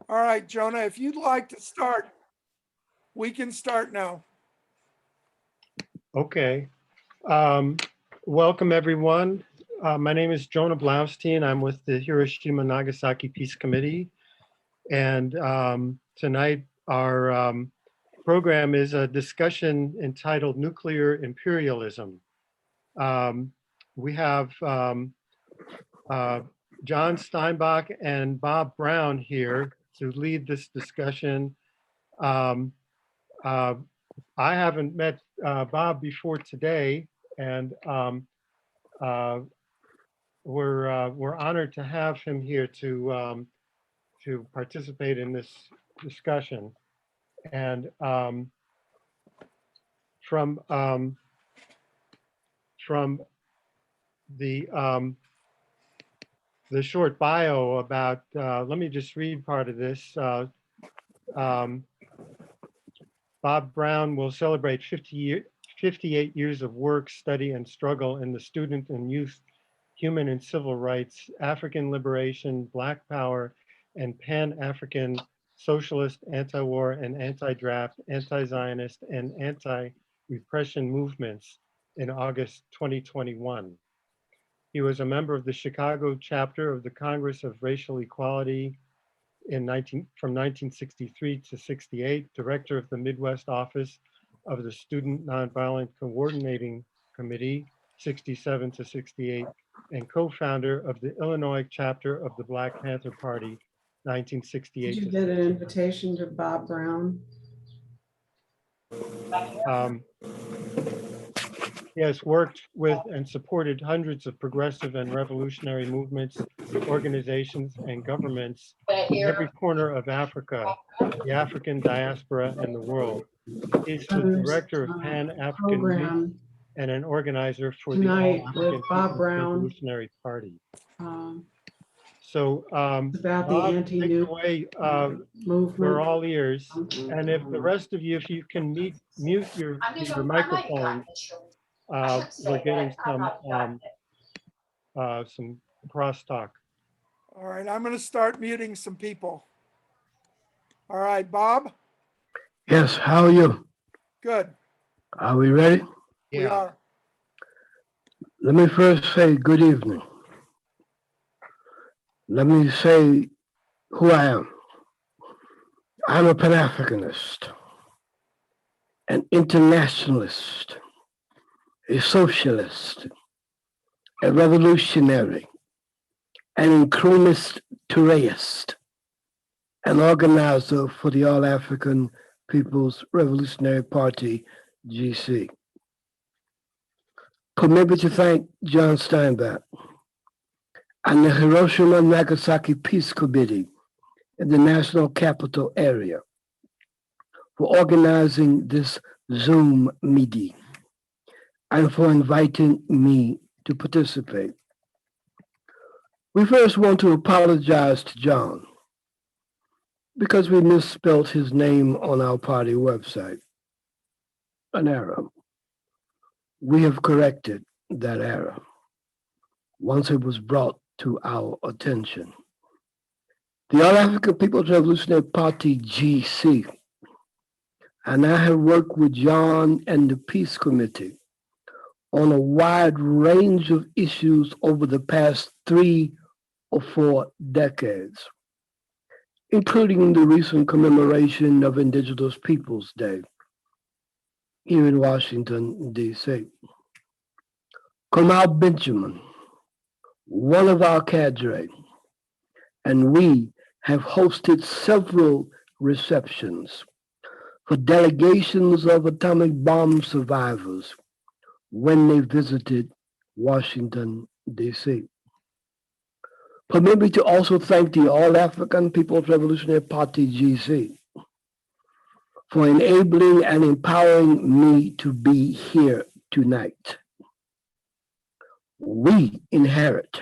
All right, Jonah, if you'd like to start, we can start now. Okay. Welcome, everyone. My name is Jonah Blaustein. I'm with the Hiroshima Nagasaki Peace Committee. And tonight, our program is a discussion entitled Nuclear Imperialism. We have John Steinbach and Bob Brown here to lead this discussion. I haven't met Bob before today, and we're honored to have him here to participate in this discussion. And from the short bio about, let me just read part of this. Bob Brown will celebrate 58 years of work, study, and struggle in the student and youth human and civil rights, African liberation, Black power, and Pan-African socialist, anti-war and anti-draft, anti-Zionist, and anti-repression movements in August 2021. He was a member of the Chicago chapter of the Congress of Racial Equality from 1963 to 68, director of the Midwest office of the Student Nonviolent Coordinating Committee, 67 to 68, and co-founder of the Illinois chapter of the Black Panther Party, 1968. Did you get an invitation to Bob Brown? He has worked with and supported hundreds of progressive and revolutionary movements, organizations, and governments in every corner of Africa, the African diaspora, and the world. He's the director of Pan-African Youth and an organizer for the All-African People's Revolutionary Party. So about Bob, the take it away. movement. We're all ears. And if the rest of you, if you can mute your microphone, we're getting some crosstalk. All right, I'm going to start muting some people. All right, Bob? Yes, how are you? Good. Are we ready? We are. Let me first say good evening. Let me say who I am. I'm a Pan-Africanist, an internationalist, a socialist, a revolutionary, an includist tourist, an organizer for the All-African People's Revolutionary Party, GC. Permit me to thank John Steinbach and the Hiroshima Nagasaki Peace Committee in the National Capital Area for organizing this Zoom meeting and for inviting me to participate. We first want to apologize to John because we misspelled his name on our party website, an error. We have corrected that error once it was brought to our attention. The All-African People's Revolutionary Party, GC, and I have worked with John and the Peace Committee on a wide range of issues over the past 3 or 4 decades, including the recent commemoration of Indigenous Peoples Day here in Washington, D.C. Kamal Benjamin, one of our cadre, and we have hosted several receptions for delegations of atomic bomb survivors when they visited Washington, D.C. Permit me to also thank the All-African People's Revolutionary Party, GC, for enabling and empowering me to be here tonight. We inherit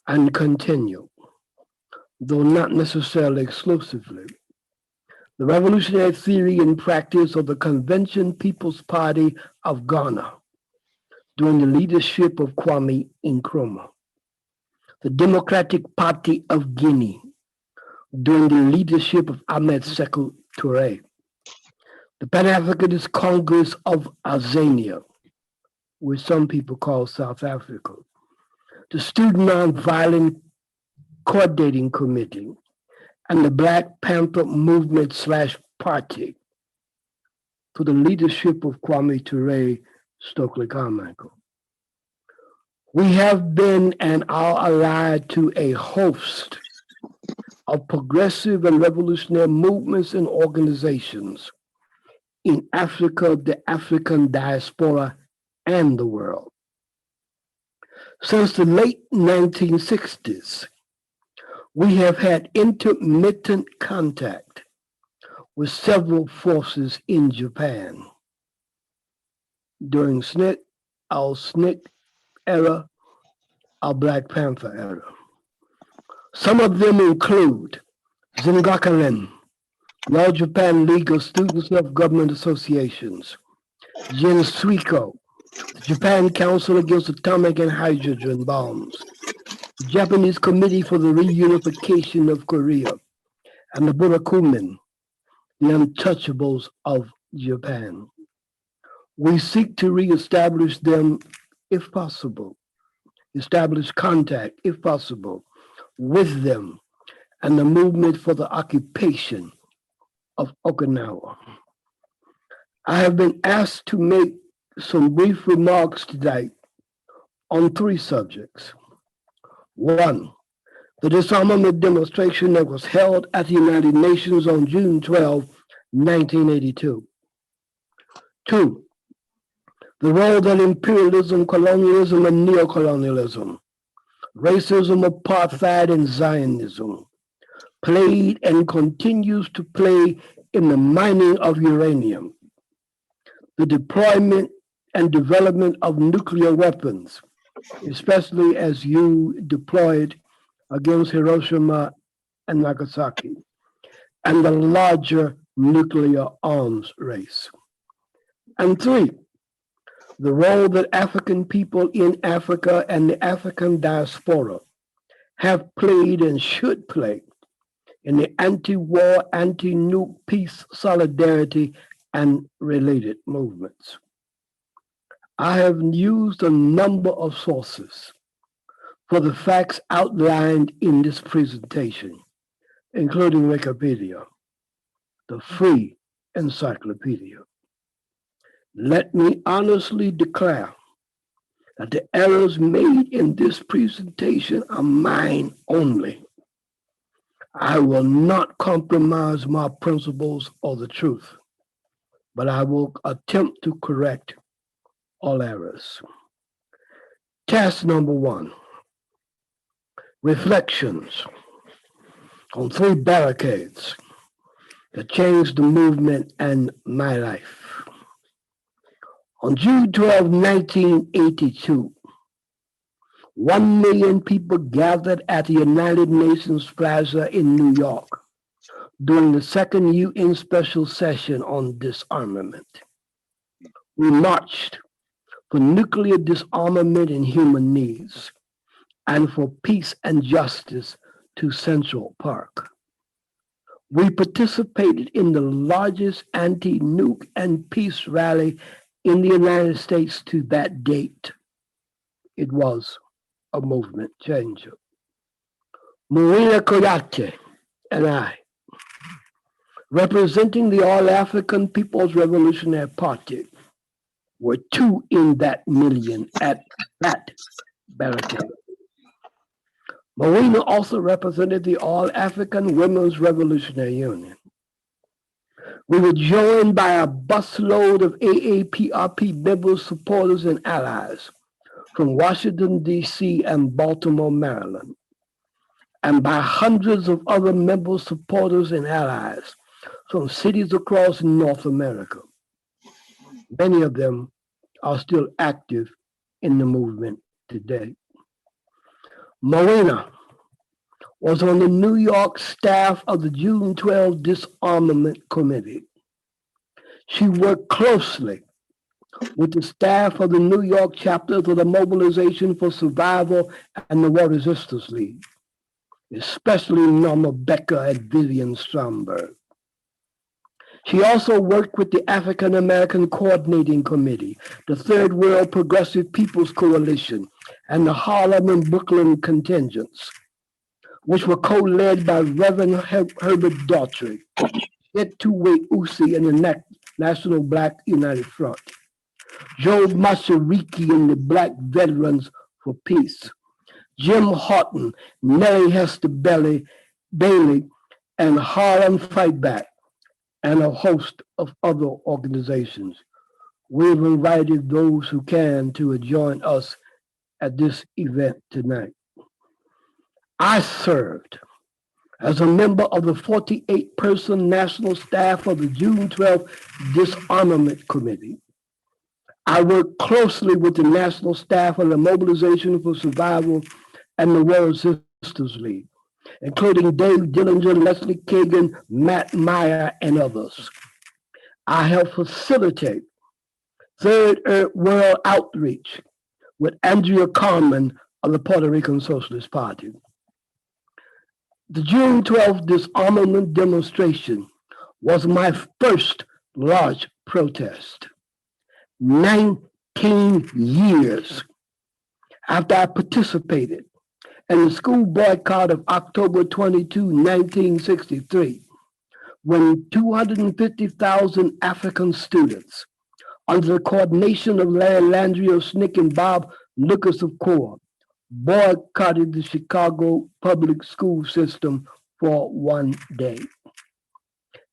and continue, though not necessarily exclusively, the revolutionary theory and practice of the Convention People's Party of Ghana during the leadership of Kwame Nkrumah, the Democratic Party of Guinea during the leadership of Ahmed Sekou Touré, the Pan-Africanist Congress of Azania, which some people call South Africa, the Student Nonviolent Coordinating Committee, and the Black Panther Movement/Party to the leadership of Kwame Ture, Stokely Carmichael. We have been and are allied to a host of progressive and revolutionary movements and organizations in Africa, the African diaspora, and the world. Since the late 1960s, we have had intermittent contact with several forces in Japan. During our SNCC era, our Black Panther era. Some of them include Zingakuren, the All Japan League of Student Self-Government Associations, JINSUIKO, the Japan Council Against Atomic and Hydrogen Bombs, the Japanese Committee for the Reunification of Korea, and the Burakumin, the untouchables of Japan. We seek to reestablish them if possible, establish contact if possible with them and the movement for the occupation of Okinawa. I have been asked to make some brief remarks today on three subjects. One, the disarmament demonstration that was held at the United Nations on June 12, 1982. Two, the role that imperialism, colonialism, and neocolonialism, racism, apartheid, and Zionism played and continues to play in the mining of uranium, the deployment and development of nuclear weapons, especially as you deployed against Hiroshima and Nagasaki, and the larger nuclear arms race. And three, the role that African people in Africa and the African diaspora have played and should play in the anti-war, anti-nuke, peace, solidarity, and related movements. I have used a number of sources for the facts outlined in this presentation, including Wikipedia, the free encyclopedia. Let me honestly declare that the errors made in this presentation are mine only. I will not compromise my principles or the truth, but I will attempt to correct all errors. Task number one, reflections on three barricades that changed the movement and my life. On June 12, 1982, 1 million people gathered at the United Nations Plaza in New York during the second UN special session on disarmament. We marched for nuclear disarmament and human needs, and for peace and justice to Central Park. We participated in the largest anti-nuke and peace rally in the United States to that date. It was a movement changer. Marina Koyate and I, representing the All-African People's Revolutionary Party, were two in that million at that barricade. Marina also represented the All-African Women's Revolutionary Union. We were joined by a busload of AAPRP members, supporters, and allies from Washington, D.C. and Baltimore, Maryland, and by hundreds of other members, supporters, and allies from cities across North America. Many of them are still active in the movement today. Marina was on the New York staff of the June 12 Disarmament Committee. She worked closely with the staff of the New York chapters of the Mobilization for Survival and the War Resistance League, especially Norma Becker and Vivian Stromberg. She also worked with the African American Coordinating Committee, the Third World Progressive People's Coalition, and the Harlem and Brooklyn contingents, which were co-led by Reverend Herbert Daughtry, Etuwe Usi in the National Black United Front, Joe Mashariki and the Black Veterans for Peace, Jim Horton, Nellie Hester Bailey, and Harlem Fight Back, and a host of other organizations. We've invited those who can to join us at this event tonight. I served as a member of the 48-person national staff of the June 12th Disarmament Committee. I worked closely with the national staff of the Mobilization for Survival and the World Sisters League, including Dave Dillinger, Leslie Kagan, Matt Meyer, and others. I helped facilitate Third World Outreach with Andrea Carmen of the Puerto Rican Socialist Party. The June 12th disarmament demonstration was my first large protest. 19 years after I participated in the school boycott of October 22, 1963, when 250,000 African students, under the coordination of Larry Landry of SNCC and Bob Lucas of CORE, boycotted the Chicago public school system for one day.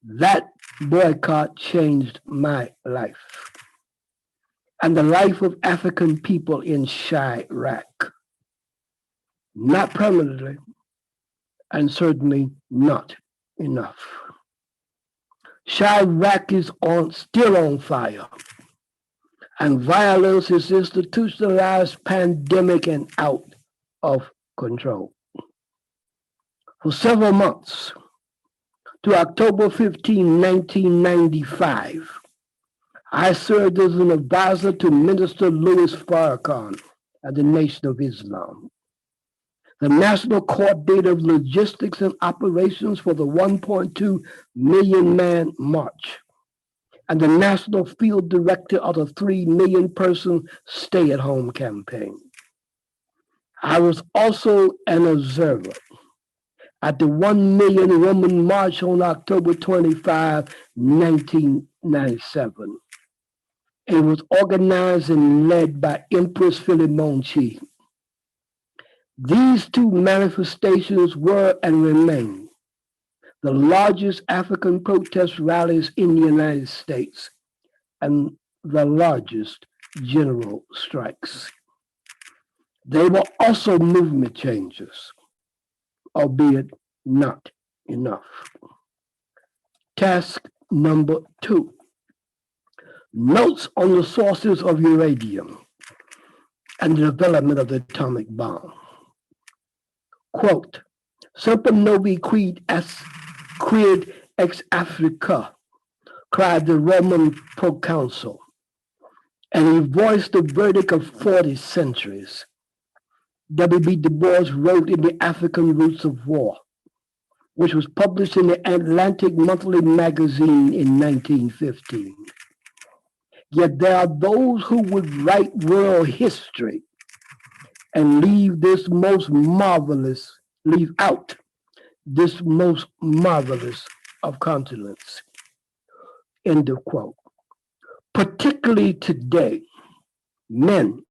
That boycott changed my life and the life of African people in Chirac. Not permanently, and certainly not enough. Chirac is still on fire, and violence is institutionalized, pandemic, and out of control. For several months, to October 15, 1995, I served as an advisor to Minister Louis Farrakhan at the Nation of Islam, the National Coordinator of Logistics and Operations for the 1.2 million man march, and the National Field Director of the 3 million person stay-at-home campaign. I was also an observer at the 1 million woman march on October 25, 1997. It was organized and led by Empress Philemon. These two manifestations were and remain the largest African protest rallies in the United States and the largest general strikes. They were also movement changes, albeit not enough. Task number 2. Notes on the sources of uranium and the development of the atomic bomb. Quote, Semper novi quid ex Africa, cried the Roman proconsul, and he voiced the verdict of 40 centuries. W.B. Du Bois wrote in The African Roots of War, which was published in the Atlantic Monthly magazine in 1915. Yet there are those who would write world history and leave out this most marvelous of continents. End of quote. Particularly today, men,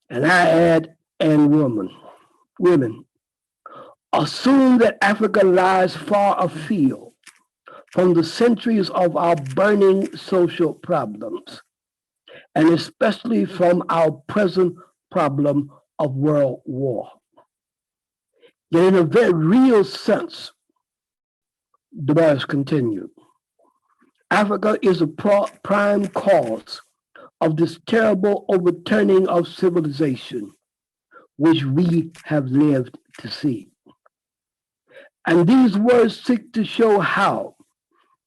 and I add, and women, assume that Africa lies far afield from the centuries of our burning social problems, and especially from our present problem of world war. Yet in a very real sense, Du Bois continued, Africa is a prime cause of this terrible overturning of civilization, which we have lived to see. And these words seek to show how,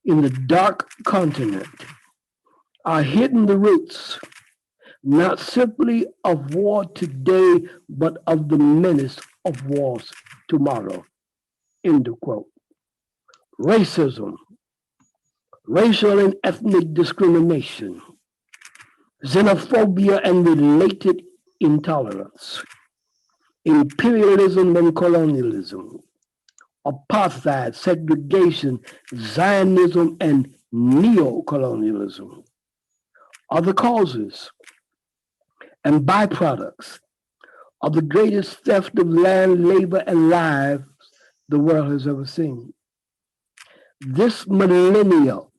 in the dark continent, are hidden the roots, not simply of war today, but of the menace of wars tomorrow. End of quote. Racism, racial and ethnic discrimination, xenophobia and related intolerance, imperialism and colonialism, apartheid, segregation, Zionism, and neocolonialism are the causes and byproducts of the greatest theft of land, labor, and lives the world has ever seen. This millennial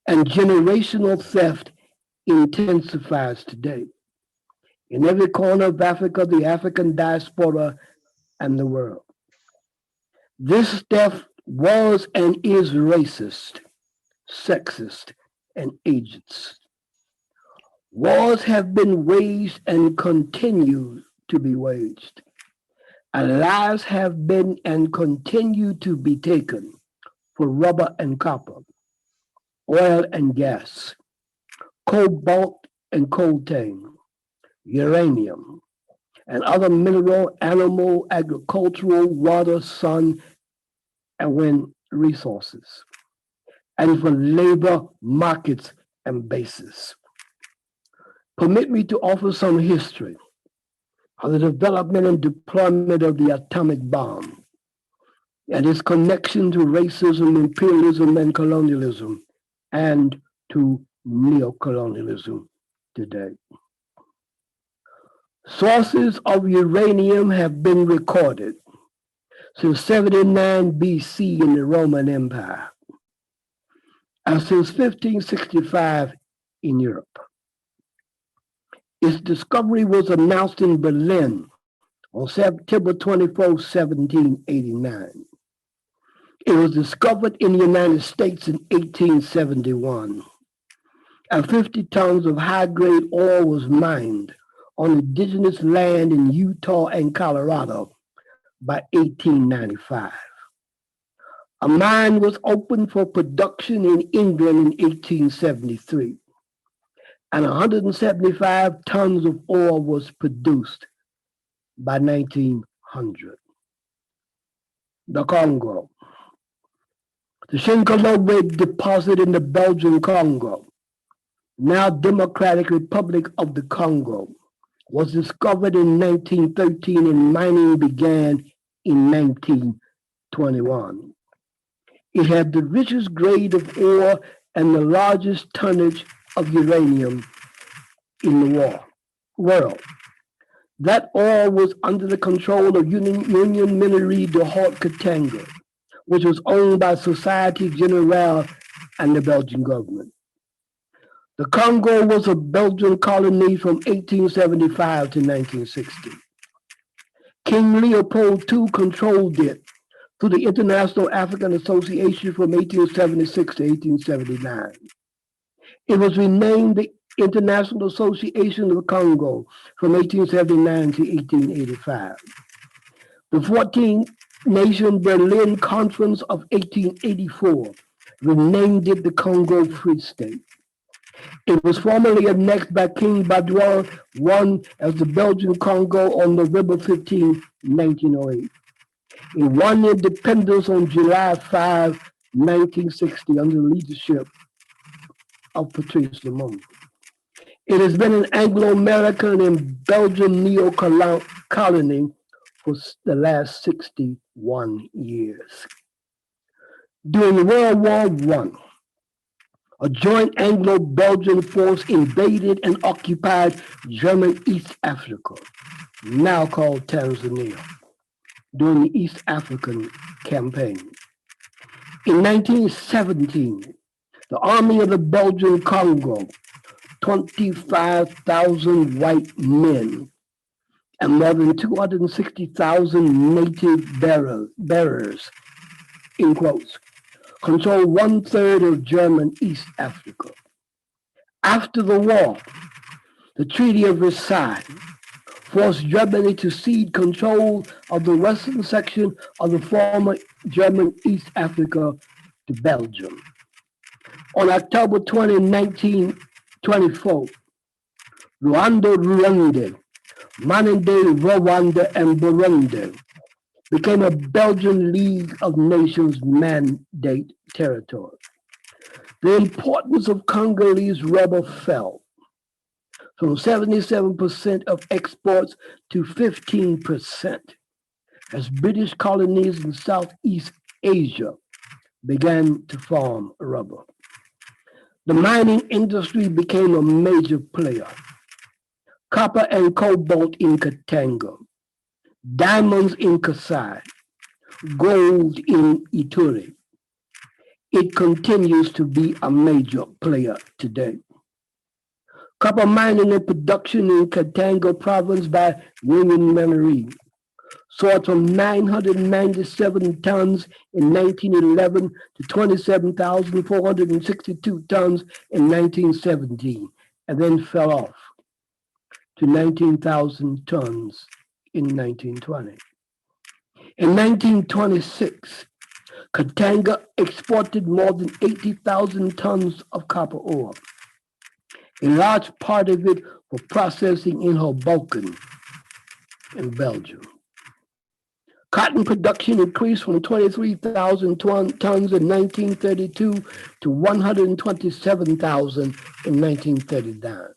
and generational theft intensifies today in every corner of Africa, the African diaspora, and the world. This theft was and is racist, sexist, and ageist. Wars have been waged and continue to be waged. And lives have been and continue to be taken for rubber and copper, oil and gas, cobalt and coltan, uranium, and other mineral, animal, agricultural, water, sun, and wind resources, and for labor markets and bases. Permit me to offer some history of the development and deployment of the atomic bomb and its connection to racism, imperialism, and colonialism, and to neocolonialism today. Sources of uranium have been recorded since 79 BC in the Roman Empire, and since 1565 in Europe. Its discovery was announced in Berlin on September 24, 1789. It was discovered in the United States in 1871, and 50 tons of high-grade oil was mined on indigenous land in Utah and Colorado by 1895. A mine was opened for production in England in 1873, and 175 tons of oil was produced by 1900. The Congo. The Shinkolobwe deposit in the Belgian Congo, now Democratic Republic of the Congo, was discovered in 1913 and mining began in 1921. It had the richest grade of ore and the largest tonnage of uranium in the world. That oil was under the control of Union Minerie de Haute-Katanga, which was owned by Société Générale and the Belgian government. The Congo was a Belgian colony from 1875 to 1960. King Leopold II controlled it through the International African Association from 1876 to 1879. It was renamed the International Association of the Congo from 1879 to 1885. The 14th Nation Berlin Conference of 1884 renamed it the Congo Free State. It was formally annexed by King Baudouin I as the Belgian Congo on November 15, 1908. It won independence on July 5, 1960 under the leadership of Patrice Lumumba. It has been an Anglo-American and Belgian neo-colony for the last 61 years. During World War I, a joint Anglo-Belgian force invaded and occupied German East Africa, now called Tanzania, during the East African Campaign. In 1917, the Army of the Belgian Congo, 25,000 white men and more than 260,000 native bearers, in quotes, controlled 1/3 of German East Africa. After the war, the Treaty of Versailles forced Germany to cede control of the western section of the former German East Africa to Belgium. On October 20, 1924, Rwanda, modern-day Rwanda and Burundi, became a Belgian League of Nations mandate territory. The importance of Congolese rubber fell from 77% of exports to 15% as British colonies in Southeast Asia began to farm rubber. The mining industry became a major player. Copper and cobalt in Katanga, diamonds in Kasai, gold in Ituri. It continues to be a major player today. Copper mining and production in Katanga province by Union Memory soared from 997 tons in 1911 to 27,462 tons in 1917, and then fell off to 19,000 tons in 1920. In 1926, Katanga exported more than 80,000 tons of copper ore, a large part of it for processing in Hoboken in Belgium. Cotton production increased from 23,000 tons in 1932 to 127,000 in 1939.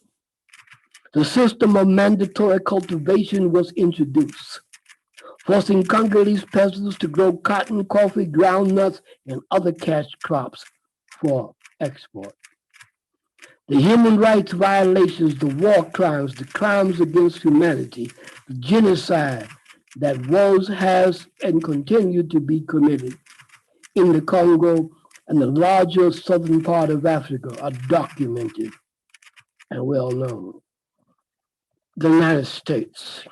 The system of mandatory cultivation was introduced, forcing Congolese peasants to grow cotton, coffee, groundnuts, and other cash crops for export. The human rights violations, the war crimes, the crimes against humanity, the genocide that was, has, and continue to be committed in the Congo and the larger southern part of Africa are documented and well known. The United States.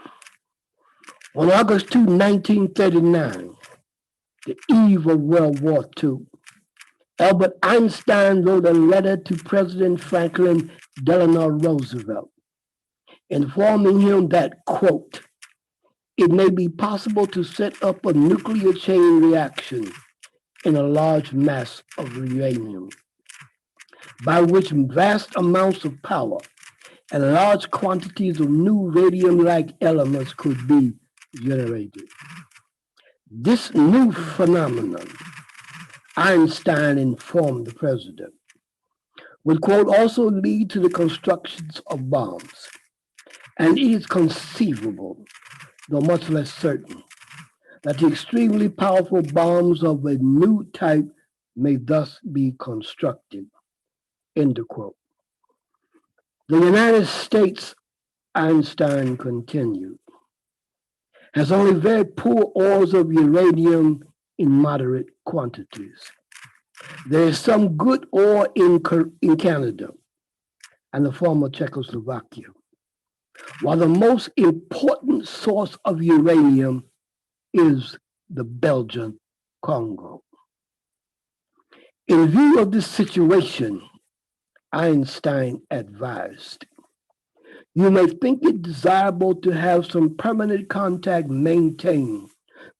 On August 2, 1939, the eve of World War II, Albert Einstein wrote a letter to President Franklin Delano Roosevelt, informing him that, quote, it may be possible to set up a nuclear chain reaction in a large mass of uranium, by which vast amounts of power and large quantities of new radium-like elements could be generated. This new phenomenon, Einstein informed the president, would, quote, also lead to the constructions of bombs. And it is conceivable, though much less certain, that the extremely powerful bombs of a new type may thus be constructed, end of quote. The United States, Einstein continued, has only very poor ores of uranium in moderate quantities. There is some good ore in Canada and the former Czechoslovakia, while the most important source of uranium is the Belgian Congo. In view of this situation, Einstein advised, you may think it desirable to have some permanent contact maintained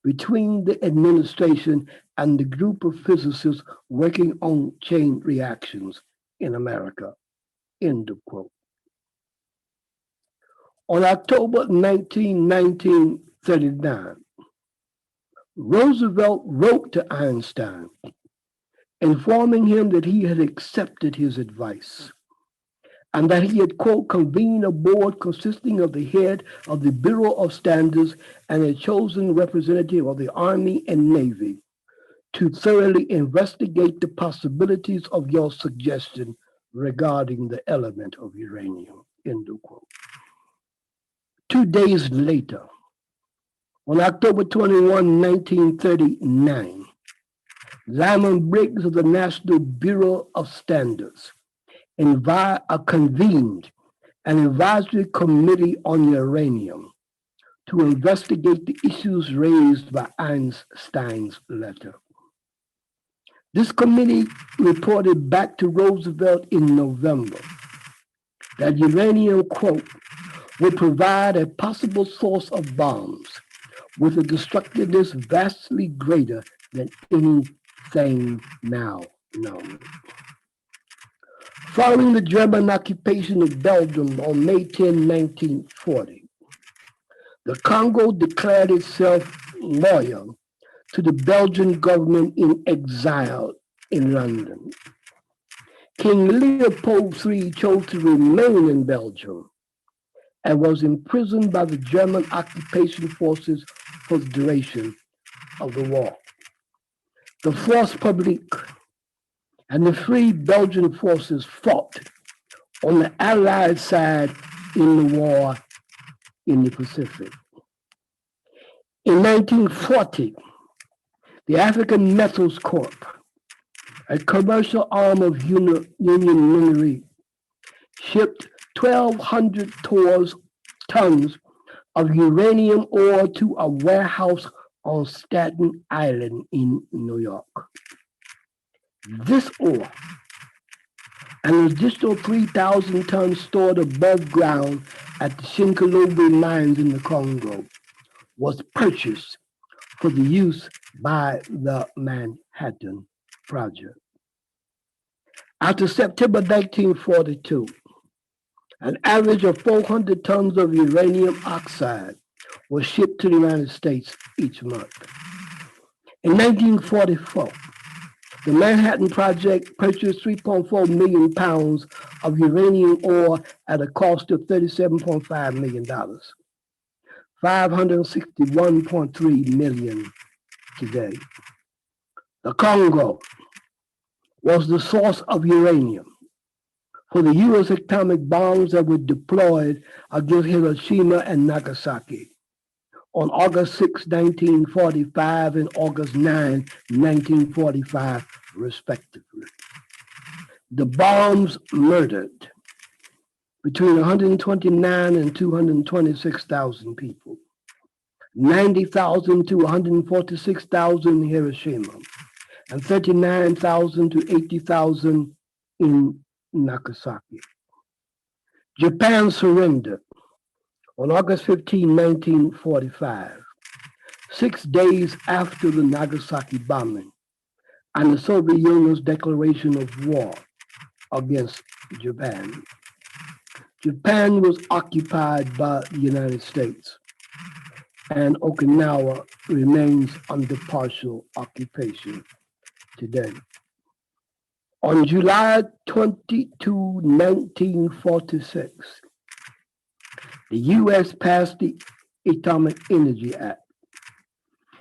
between the administration and the group of physicists working on chain reactions in America, end of quote. On October 19, 1939, Roosevelt wrote to Einstein, informing him that he had accepted his advice and that he had, quote, convened a board consisting of the head of the Bureau of Standards and a chosen representative of the Army and Navy to thoroughly investigate the possibilities of your suggestion regarding the element of uranium, end of quote. 2 days later, on October 21, 1939, Lyman Briggs of the National Bureau of Standards convened an advisory committee on uranium to investigate the issues raised by Einstein's letter. This committee reported back to Roosevelt in November that uranium, quote, would provide a possible source of bombs with a destructiveness vastly greater than anything now known. Following the German occupation of Belgium on May 10, 1940, the Congo declared itself loyal to the Belgian government in exile in London. King Leopold III chose to remain in Belgium and was imprisoned by the German occupation forces for the duration of the war. The Force Publique and the Free Belgian forces fought on the Allied side in the war in the Pacific. In 1940, the African Metals Corp, a commercial arm of Union Minery, shipped 1,200 tons of uranium ore to a warehouse on Staten Island in New York. This ore, an additional 3,000 tons stored above ground at the Shinkolobwe mines in the Congo, was purchased for the use by the Manhattan Project. After September 1942, an average of 400 tons of uranium oxide was shipped to the United States each month. In 1944, the Manhattan Project purchased 3.4 million pounds of uranium ore at a cost of $37.5 million, 561.3 million today. The Congo was the source of uranium for the U.S. atomic bombs that were deployed against Hiroshima and Nagasaki on August 6, 1945 and August 9, 1945, respectively. The bombs murdered between 129 and 226,000 people, 90,000 to 146,000 in Hiroshima, and 39,000 to 80,000 in Nagasaki. Japan surrendered on August 15, 1945, 6 days after the Nagasaki bombing and the Soviet Union's declaration of war against Japan. Japan was occupied by the United States, and Okinawa remains under partial occupation today. On July 22, 1946, the U.S. passed the Atomic Energy Act.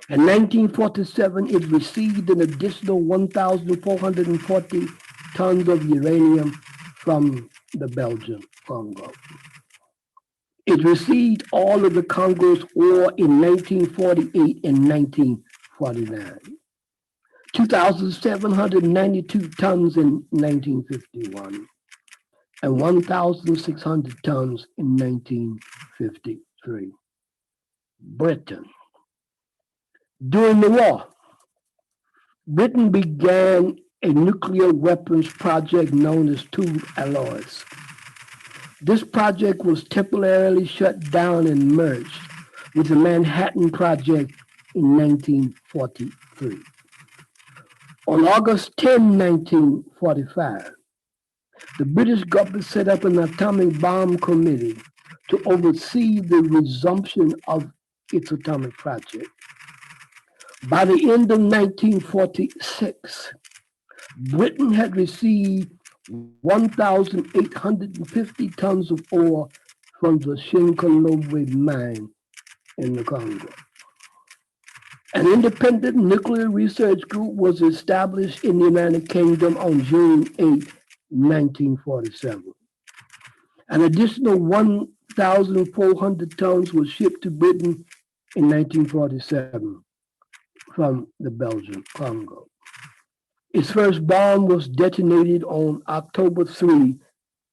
In 1947, it received an additional 1,440 tons of uranium from the Belgian Congo. It received all of the Congo's ore in 1948 and 1949. 2,792 tons in 1951, and 1,600 tons in 1953. Britain. During the war, Britain began a nuclear weapons project known as Tube Alloys. This project was temporarily shut down and merged with the Manhattan Project in 1943. On August 10, 1945, the British government set up an atomic bomb committee to oversee the resumption of its atomic project. By the end of 1946, Britain had received 1,850 tons of ore from the Shinkolobwe mine in the Congo. An independent nuclear research group was established in the United Kingdom on June 8, 1947. An additional 1,400 tons was shipped to Britain in 1947 from the Belgian Congo. Its first bomb was detonated on October 3,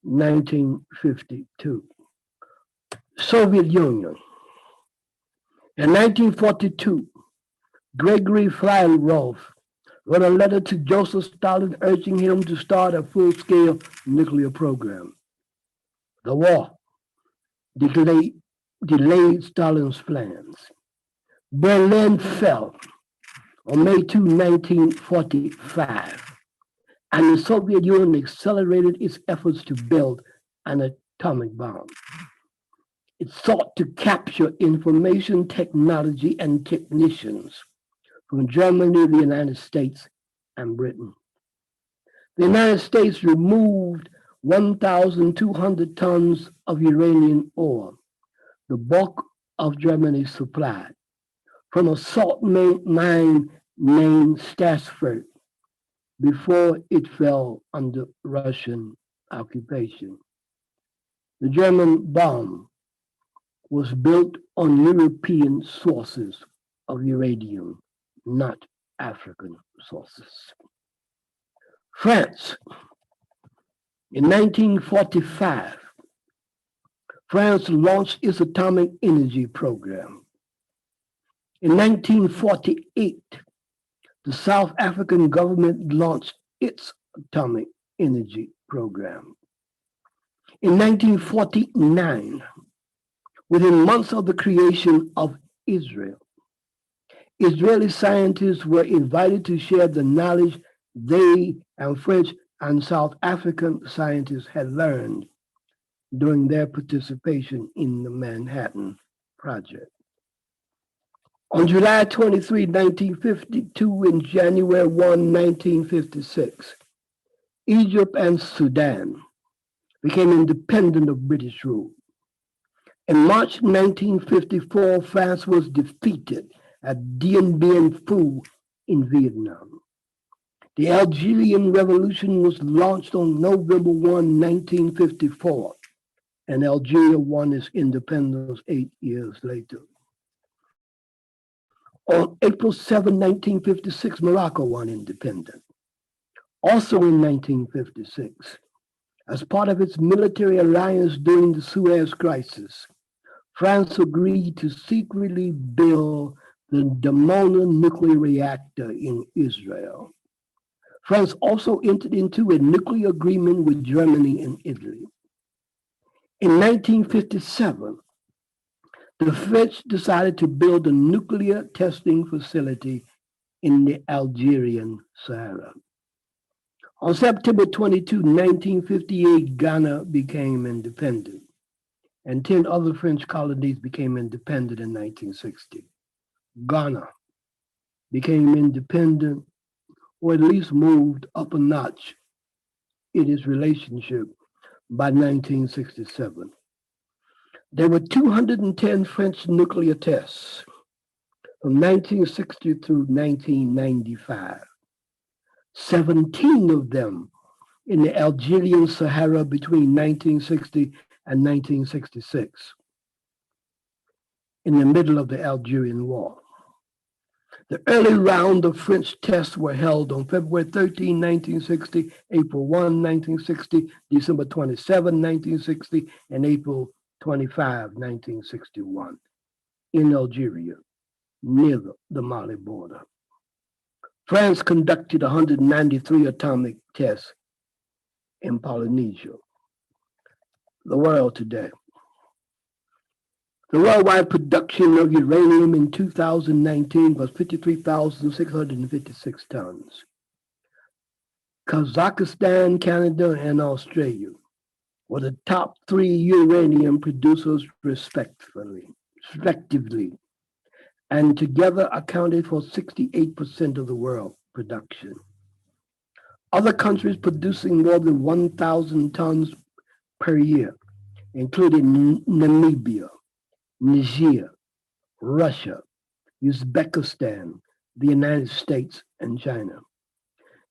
1952. Soviet Union. In 1942, Gregory Frylov wrote a letter to Joseph Stalin urging him to start a full-scale nuclear program. The war delayed Stalin's plans. Berlin fell on May 2, 1945, and the Soviet Union accelerated its efforts to build an atomic bomb. It sought to capture information technology and technicians from Germany, the United States, and Britain. The United States removed 1,200 tons of uranium ore, the bulk of Germany's supply, from a salt mine named Stassfurt before it fell under Russian occupation. The German bomb was built on European sources of uranium, not African sources. France. In 1945, France launched its atomic energy program. In 1948, the South African government launched its atomic energy program. In 1949, within months of the creation of Israel, Israeli scientists were invited to share the knowledge they and French and South African scientists had learned during their participation in the Manhattan Project. On July 23, 1952 and January 1, 1956, Egypt and Sudan became independent of British rule. In March 1954, France was defeated at Dien Bien Phu in Vietnam. The Algerian Revolution was launched on November 1, 1954, and Algeria won its independence 8 years later. On April 7, 1956, Morocco won independence. Also in 1956, as part of its military alliance during the Suez Crisis, France agreed to secretly build the Dimona nuclear reactor in Israel. France also entered into a nuclear agreement with Germany and Italy. In 1957, the French decided to build a nuclear testing facility in the Algerian Sahara. On September 22, 1958, Ghana became independent, and 10 other French colonies became independent in 1960. Ghana became independent, or at least moved up a notch in its relationship by 1967. There were 210 French nuclear tests from 1960 through 1995. 17 of them in the Algerian Sahara between 1960 and 1966, in the middle of the Algerian War. The early round of French tests were held on February 13, 1960, April 1, 1960, December 27, 1960, and April 25, 1961, in Algeria, near the Mali border. France conducted 193 atomic tests in Polynesia. The world today. The worldwide production of uranium in 2019 was 53,656 tons. Kazakhstan, Canada, and Australia were the top 3 uranium producers respectively, and together accounted for 68% of the world production. Other countries producing more than 1,000 tons per year, including Namibia, Niger, Russia, Uzbekistan, the United States, and China.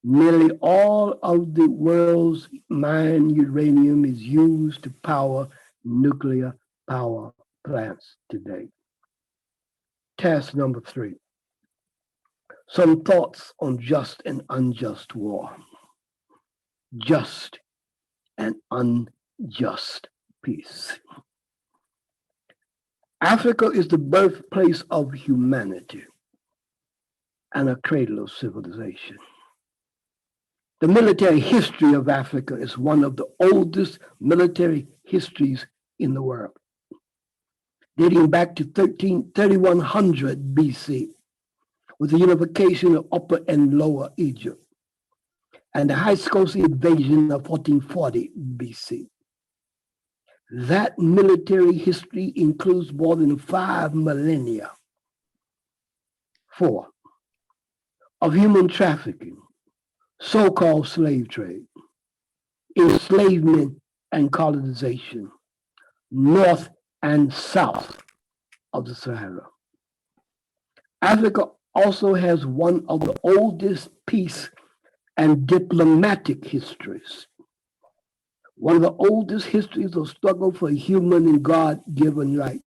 Nearly all of the world's mined uranium is used to power nuclear power plants today. Task number 3. Some thoughts on just and unjust war. Just and unjust peace. Africa is the birthplace of humanity and a cradle of civilization. The military history of Africa is one of the oldest military histories in the world, dating back to 3100 BC, with the unification of Upper and Lower Egypt, and the Hyksos invasion of 1440 BC. That military history includes more than 5 millennia. 4. Of human trafficking, so-called slave trade, enslavement and colonization, north and south of the Sahara. Africa also has one of the oldest peace and diplomatic histories. One of the oldest histories of struggle for human and God-given rights.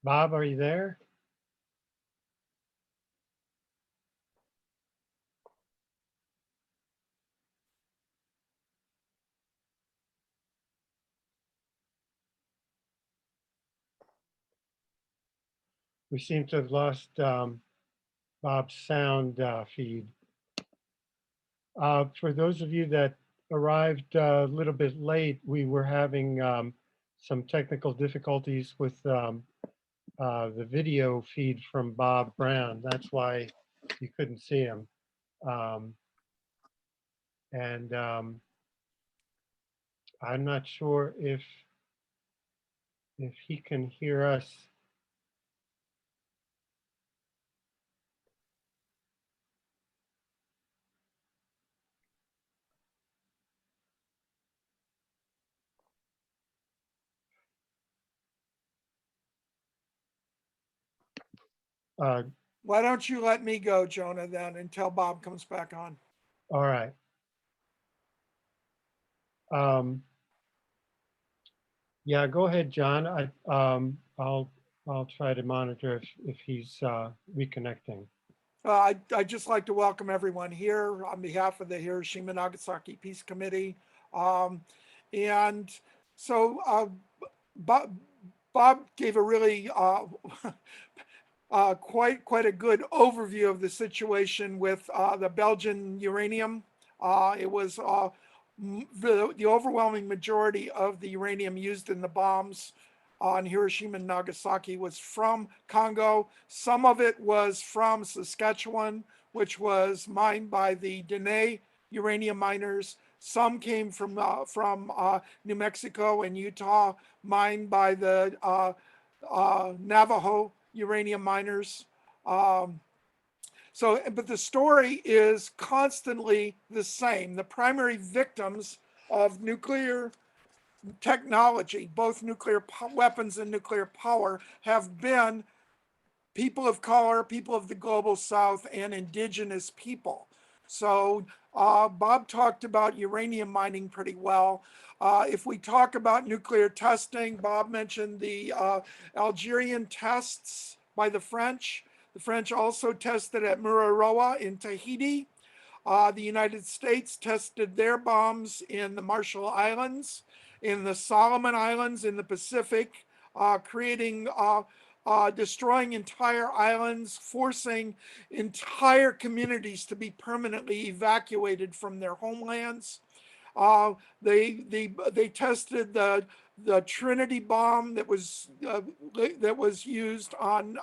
Bob, are you there? We seem to have lost Bob's sound feed. For those of you that arrived a little bit late, we were having some technical difficulties with the video feed from Bob Brown. That's why you couldn't see him. And I'm not sure if he can hear us. Why don't you let me go, Jonah, then until Bob comes back on? All right. Yeah, go ahead, John. I'll try to monitor if he's reconnecting. I'd just like to welcome everyone here on behalf of the Hiroshima Nagasaki Peace Committee. And so Bob gave a really quite a good overview of the situation with the Belgian uranium. It was the overwhelming majority of the uranium used in the bombs on Hiroshima and Nagasaki was from Congo. Some of it was from Saskatchewan, which was mined by the Dene uranium miners. Some came from New Mexico and Utah, mined by the Navajo uranium miners. But the story is constantly the same. The primary victims of nuclear technology, both nuclear weapons and nuclear power, have been people of color, people of the global south, and indigenous people. So Bob talked about uranium mining pretty well. If we talk about nuclear testing, Bob mentioned the Algerian tests by the French. The French also tested at Mururoa in Tahiti. The United States tested their bombs in the Marshall Islands, in the Solomon Islands in the Pacific, destroying entire islands, forcing entire communities to be permanently evacuated from their homelands. They tested the Trinity bomb that was used on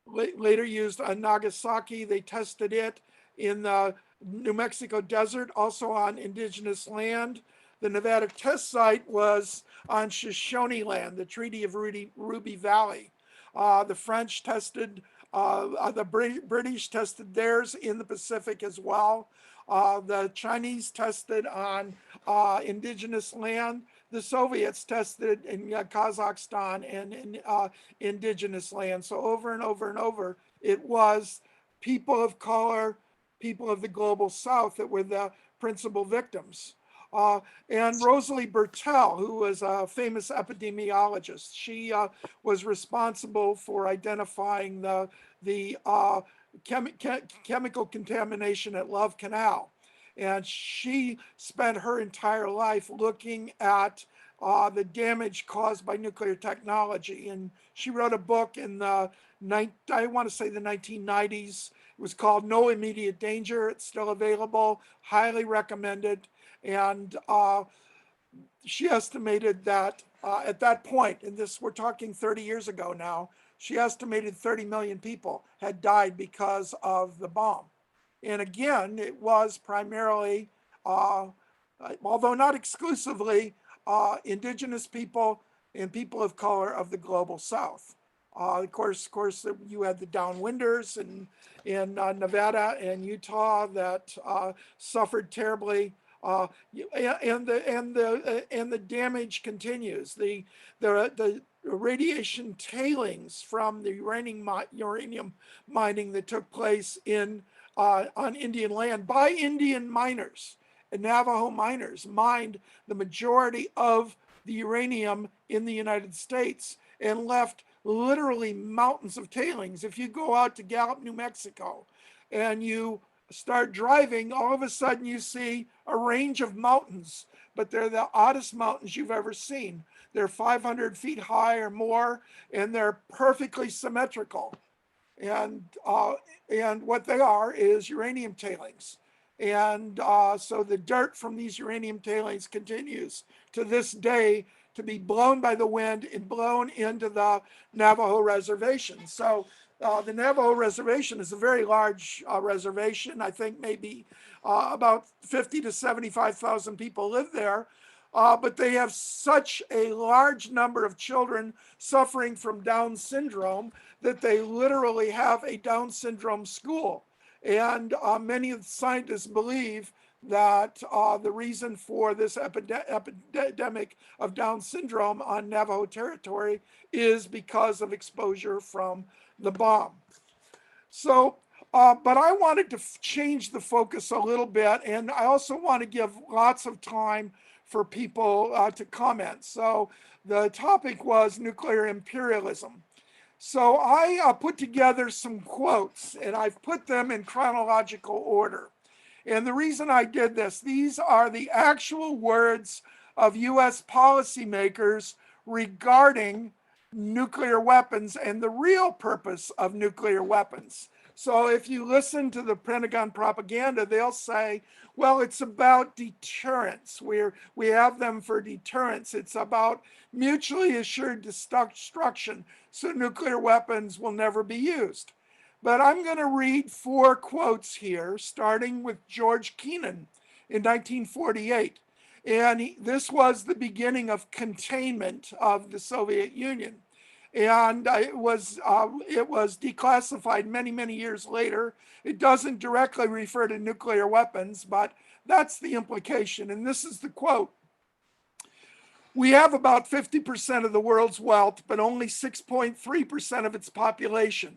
later used on Nagasaki. They tested it in the New Mexico desert, also on indigenous land. The Nevada test site was on Shoshone land, the Treaty of Ruby Valley. The French tested, the British tested theirs in the Pacific as well. The Chinese tested on indigenous land. The Soviets tested in Kazakhstan and in indigenous land. So over and over and over, it was people of color, people of the global south that were the principal victims. And Rosalie Bertell, who was a famous epidemiologist, she was responsible for identifying the chemical contamination at Love Canal. And she spent her entire life looking at the damage caused by nuclear technology. And she wrote a book in the, I want to say the 1990s. It was called No Immediate Danger. It's still available, highly recommended. And she estimated that at that point, and this we're talking 30 years ago now, she estimated 30 million people had died because of the bomb. And again, it was primarily, although not exclusively, indigenous people and people of color of the global South. Of course, you had the downwinders in Nevada and Utah that suffered terribly. And the damage continues. The radiation tailings from the uranium mining that took place on Indian land by Indian miners and Navajo miners mined the majority of the uranium in the United States and left literally mountains of tailings. If you go out to Gallup, New Mexico, and you start driving, all of a sudden you see a range of mountains, but they're the oddest mountains you've ever seen. They're 500 feet high or more, and they're perfectly symmetrical. And what they are is uranium tailings. And so the dirt from these uranium tailings continues to this day to be blown by the wind and blown into the Navajo reservation. So the Navajo reservation is a very large reservation. I think maybe about 50 to 75,000 people live there. But they have such a large number of children suffering from Down syndrome that they literally have a Down syndrome school. And many of the scientists believe that the reason for this epidemic of Down syndrome on Navajo territory is because of exposure from the bomb. So, but I wanted to change the focus a little bit, and I also want to give lots of time for people to comment. So the topic was nuclear imperialism. So I put together some quotes, and I've put them in chronological order. And the reason I did this, these are the actual words of US policymakers regarding nuclear weapons and the real purpose of nuclear weapons. So if you listen to the Pentagon propaganda, they'll say, well, it's about deterrence. We have them for deterrence. It's about mutually assured destruction, so nuclear weapons will never be used. But I'm going to read 4 quotes here, starting with George Kennan in 1948. And this was the beginning of containment of the Soviet Union. And it was declassified many years later. It doesn't directly refer to nuclear weapons, but that's the implication. And this is the quote. We have about 50% of the world's wealth, but only 6.3% of its population.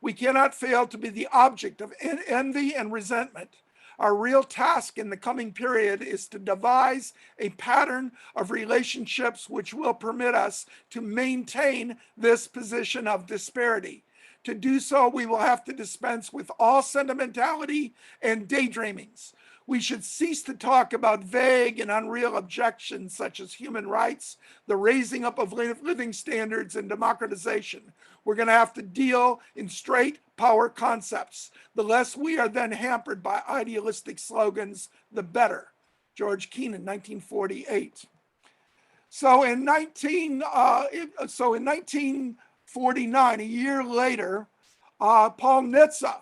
We cannot fail to be the object of envy and resentment. Our real task in the coming period is to devise a pattern of relationships which will permit us to maintain this position of disparity. To do so, we will have to dispense with all sentimentality and daydreamings. We should cease to talk about vague and unreal objections such as human rights, the raising up of living standards, and democratization. We're going to have to deal in straight power concepts. The less we are then hampered by idealistic slogans, the better. George Kennan, 1948. So in 1949, a year later, Paul Nitze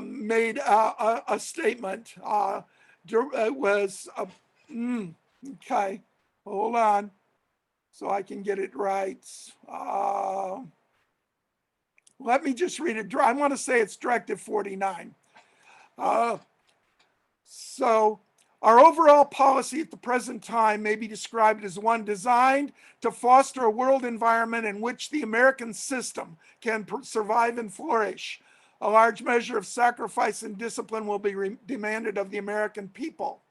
made a statement. It was, okay, hold on, so I can get it right. Let me just read it. I want to say it's Directive 49. So our overall policy at the present time may be described as one designed to foster a world environment in which the American system can survive and flourish. A large measure of sacrifice and discipline will be demanded of the American people.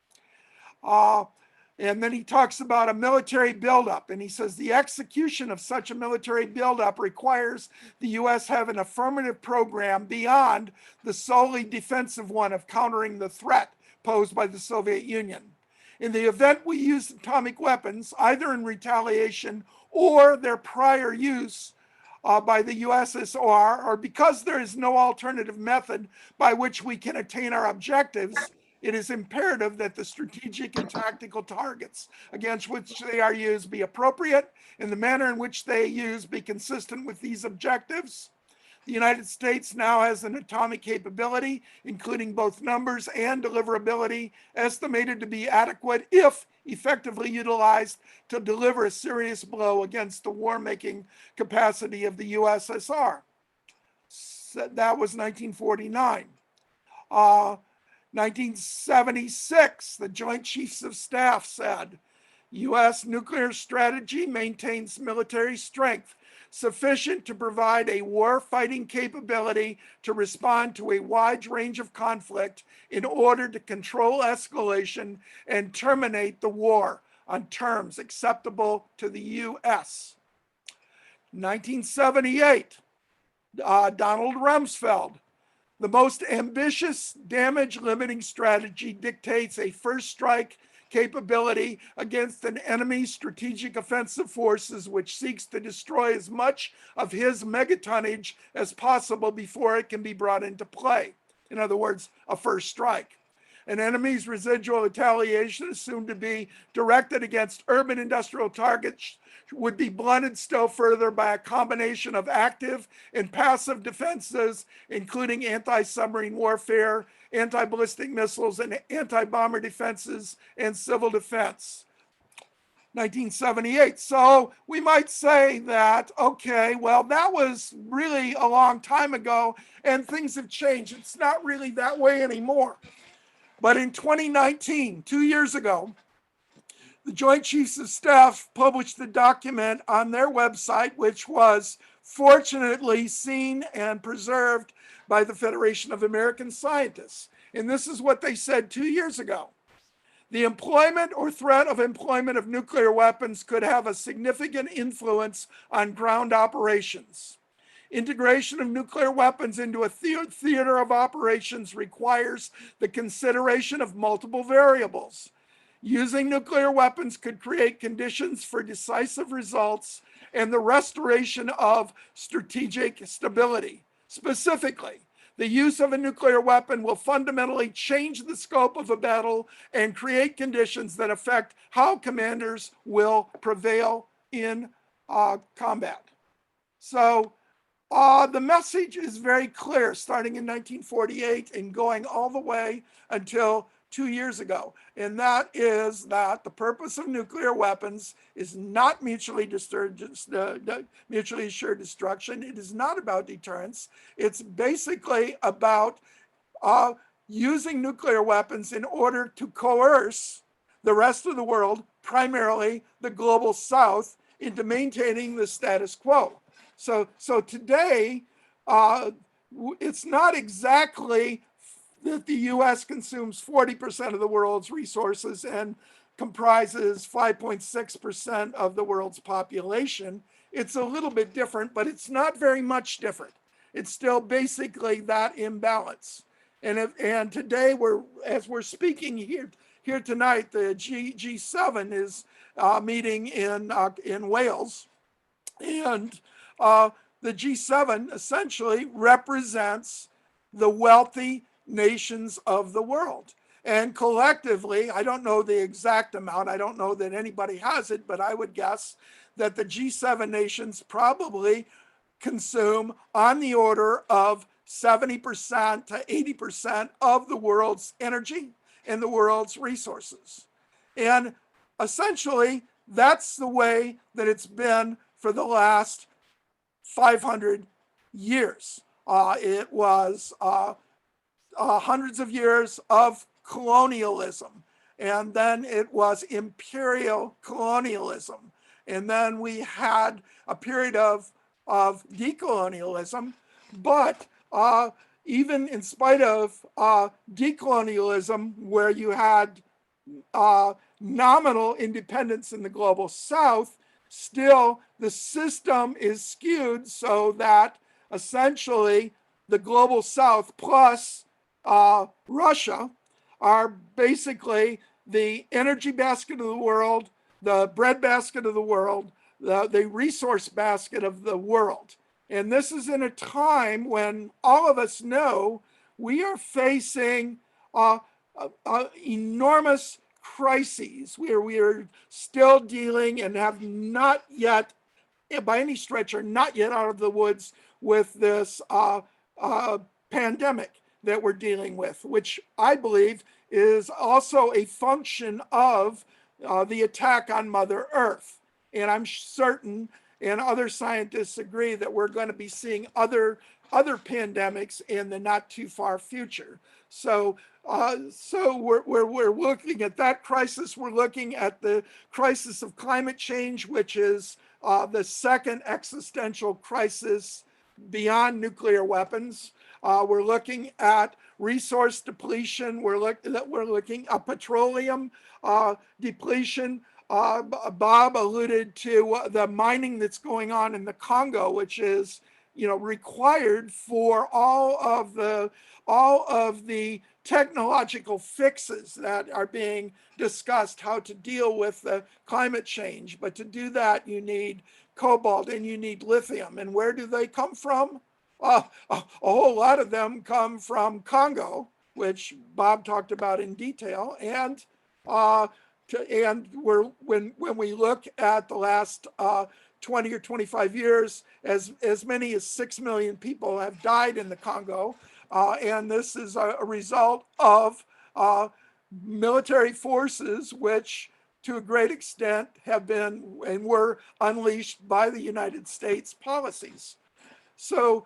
And then he talks about a military buildup, and he says the execution of such a military buildup requires the U.S. have an affirmative program beyond the solely defensive one of countering the threat posed by the Soviet Union. In the event we use atomic weapons, either in retaliation or their prior use by the USSR, or because there is no alternative method by which we can attain our objectives, it is imperative that the strategic and tactical targets against which they are used be appropriate, and the manner in which they use be consistent with these objectives. The United States now has an atomic capability, including both numbers and deliverability, estimated to be adequate if effectively utilized to deliver a serious blow against the war-making capacity of the USSR. So that was 1949. 1976, the Joint Chiefs of Staff said, U.S. nuclear strategy maintains military strength sufficient to provide a war-fighting capability to respond to a wide range of conflict in order to control escalation and terminate the war on terms acceptable to the U.S. 1978, Donald Rumsfeld. The most ambitious damage-limiting strategy dictates a first strike capability against an enemy's strategic offensive forces, which seeks to destroy as much of his megatonnage as possible before it can be brought into play. In other words, a first strike. An enemy's residual retaliation, assumed to be directed against urban industrial targets, would be blunted still further by a combination of active and passive defenses, including anti-submarine warfare, anti-ballistic missiles, and anti-bomber defenses, and civil defense. 1978. So we might say that, okay, well, that was really a long time ago, and things have changed. It's not really that way anymore. But in 2019, 2 years ago, the Joint Chiefs of Staff published a document on their website, which was fortunately seen and preserved by the Federation of American Scientists. And this is what they said 2 years ago. The employment or threat of employment of nuclear weapons could have a significant influence on ground operations. Integration of nuclear weapons into a theater of operations requires the consideration of multiple variables. Using nuclear weapons could create conditions for decisive results and the restoration of strategic stability. Specifically, the use of a nuclear weapon will fundamentally change the scope of a battle and create conditions that affect how commanders will prevail in combat. So the message is very clear, starting in 1948 and going all the way until 2 years ago. And that is that the purpose of nuclear weapons is not mutually assured destruction. It is not about deterrence. It's basically about using nuclear weapons in order to coerce the rest of the world, primarily the global South, into maintaining the status quo. So today, it's not exactly that the U.S. consumes 40% of the world's resources and comprises 5.6% of the world's population. It's a little bit different, but it's not very much different. It's still basically that imbalance. And today, as we're speaking here tonight, the G7 is meeting in Wales, and the G7 essentially represents the wealthy nations of the world. And collectively, I don't know the exact amount, I don't know that anybody has it, but I would guess that the G7 nations probably consume on the order of 70% to 80% of the world's energy and the world's resources. And essentially, that's the way that it's been for the last 500 years. It was hundreds of years of colonialism, and then it was imperial colonialism, and then we had a period of decolonialism. But even in spite of decolonialism, where you had nominal independence in the global South, still the system is skewed so that essentially the global South plus Russia are basically the energy basket of the world, the bread basket of the world, the resource basket of the world. And this is in a time when all of us know we are facing enormous crises where we are still dealing and have not yet, by any stretch, are not yet out of the woods with this pandemic that we're dealing with, which I believe is also a function of the attack on Mother Earth. And I'm certain, and other scientists agree, that we're going to be seeing other pandemics in the not too far future. So we're looking at that crisis. We're looking at the crisis of climate change, which is the second existential crisis beyond nuclear weapons. We're looking at resource depletion. We're looking at petroleum depletion. Bob alluded to the mining that's going on in the Congo, which is, required for all of the technological fixes that are being discussed, how to deal with the climate change. But to do that, you need cobalt and you need lithium. And where do they come from? A whole lot of them come from Congo, which Bob talked about in detail. And when we look at the last 20 or 25 years, as many as 6 million people have died in the Congo. And this is a result of military forces, which to a great extent have been and were unleashed by the United States policies. So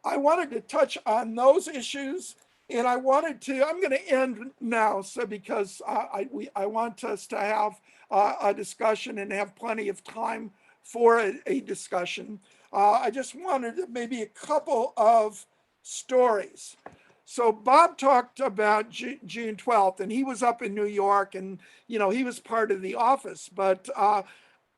I wanted to touch on those issues, and I'm going to end now, because I want us to have a discussion and have plenty of time for a discussion. I just wanted maybe a couple of stories. So Bob talked about June 12th, and he was up in New York, and he was part of the office, but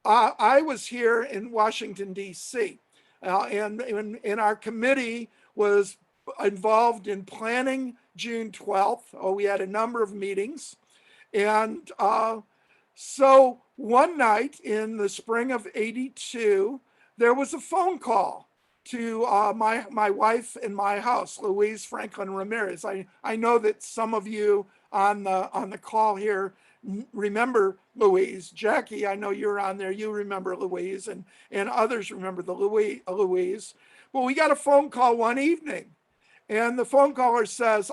I was here in Washington, D.C., and our committee was involved in planning June 12th. We had a number of meetings. And so one night in the spring of '82, there was a phone call to my wife in my house, Louise Franklin Ramirez. I know that some of you on the call here remember Louise. Jackie, I know you're on there. You remember Louise, and others remember the Louise. Well, we got a phone call one evening, and the phone caller says,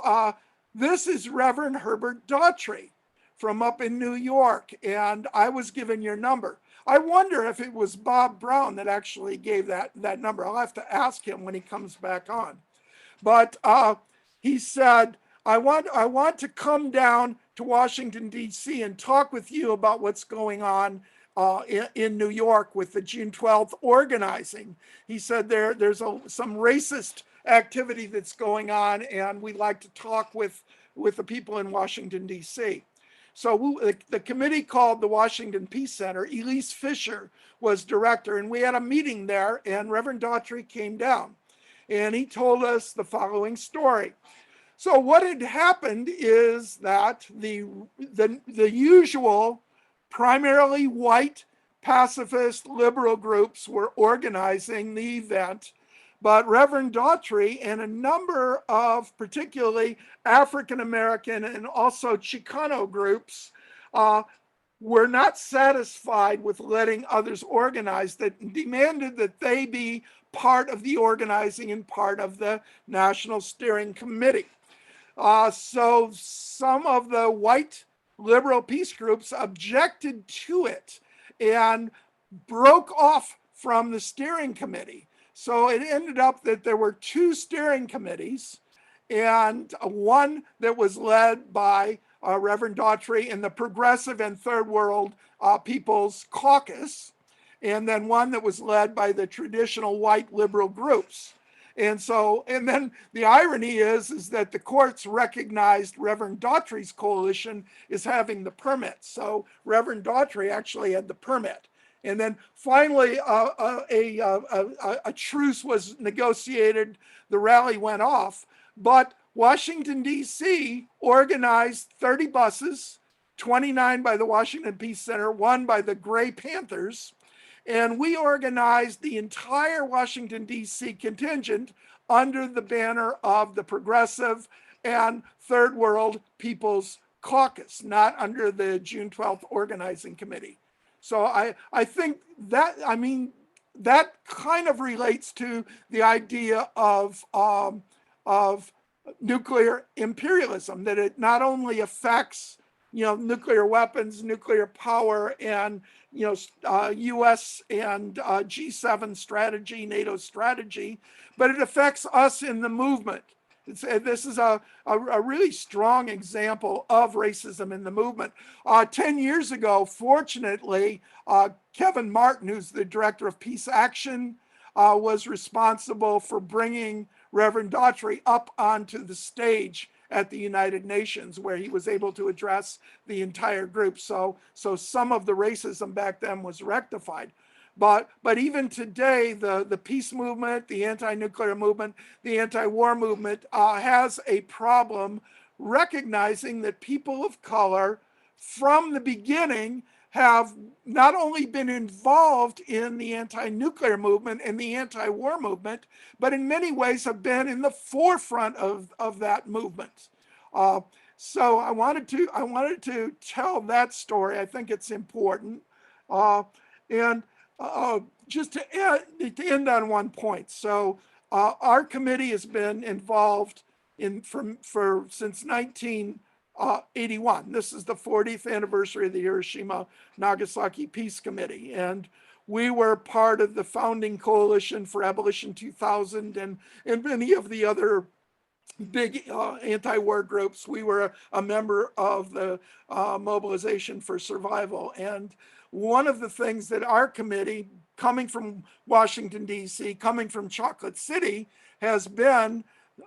"This is Reverend Herbert Daughtry from up in New York, and I was given your number." I wonder if it was Bob Brown that actually gave that number. I'll have to ask him when he comes back on. But he said, I want to come down to Washington, D.C. and talk with you about what's going on in New York with the June 12th organizing. He said there's some racist activity that's going on, and we'd like to talk with the people in Washington, D.C. So the committee called the Washington Peace Center. Elise Fisher was director, and we had a meeting there, and Reverend Daughtry came down, and he told us the following story. So what had happened is that the usual primarily white pacifist liberal groups were organizing the event, but Reverend Daughtry and a number of particularly African American and also Chicano groups were not satisfied with letting others organize, that demanded that they be part of the organizing and part of the National Steering Committee. So some of the white liberal peace groups objected to it and broke off from the steering committee. So it ended up that there were two steering committees, and one that was led by Reverend Daughtry and the Progressive and Third World People's Caucus, and then one that was led by the traditional white liberal groups. And then the irony is that the courts recognized Reverend Daughtry's coalition as having the permit. So Reverend Daughtry actually had the permit. And then finally, a truce was negotiated. The rally went off. But Washington, D.C. organized 30 buses, 29 by the Washington Peace Center, 1 by the Gray Panthers. And we organized the entire Washington, D.C. contingent under the banner of the Progressive and Third World People's Caucus, not under the June 12th Organizing Committee. So I think that, I mean, that kind of relates to the idea of nuclear imperialism, that it not only affects, you know, nuclear weapons, nuclear power, and, you know, US and G7 strategy, NATO strategy, but it affects us in the movement. This is a really strong example of racism in the movement. 10 years ago, fortunately, Kevin Martin, who's the director of Peace Action, was responsible for bringing Reverend Daughtry up onto the stage at the United Nations, where he was able to address the entire group. So some of the racism back then was rectified. But even today, the peace movement, the anti-nuclear movement, the anti-war movement has a problem recognizing that people of color from the beginning have not only been involved in the anti-nuclear movement and the anti-war movement, but in many ways have been in the forefront of that movement. So I wanted to tell that story. I think it's important. And just to end on one point. So our committee has been involved since 1981. This is the 40th anniversary of the Hiroshima Nagasaki Peace Committee, and we were part of the founding coalition for Abolition 2000 and many of the other big anti-war groups. We were a member of the Mobilization for Survival. And one of the things that our committee, coming from Washington, D.C., coming from Chocolate City, has been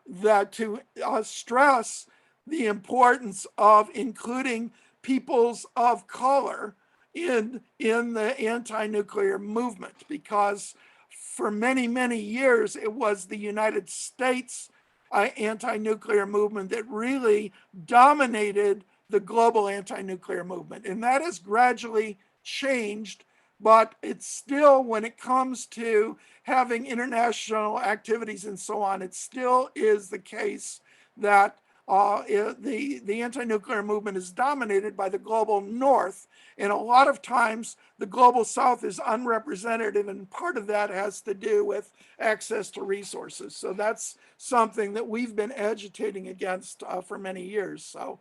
that to stress the importance of including peoples of color in the anti-nuclear movement, because for many, many years, it was the United States anti-nuclear movement that really dominated the global anti-nuclear movement. And that has gradually changed, but it's still, when it comes to having international activities and so on, it still is the case that the anti-nuclear movement is dominated by the global north, and a lot of times the global south is unrepresentative, and part of that has to do with access to resources. So that's something that we've been agitating against for many years. So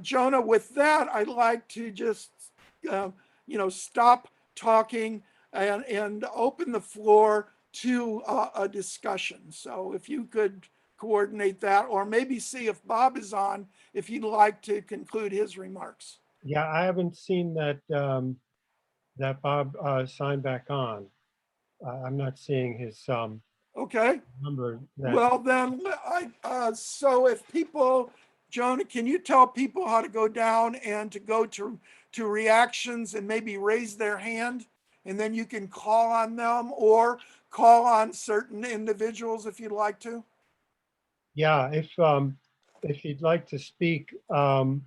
Jonah, with that, I'd like to just stop talking and open the floor to a discussion. So if you could coordinate that, or maybe see if Bob is on, if he'd like to conclude his remarks. Yeah, I haven't seen that that Bob signed back on. I'm not seeing his Okay. number. Well, then, so if people, Jonah, can you tell people how to go down and to go to reactions and maybe raise their hand, and then you can call on them or call on certain individuals if you'd like to? Yeah, if you'd like to speak, go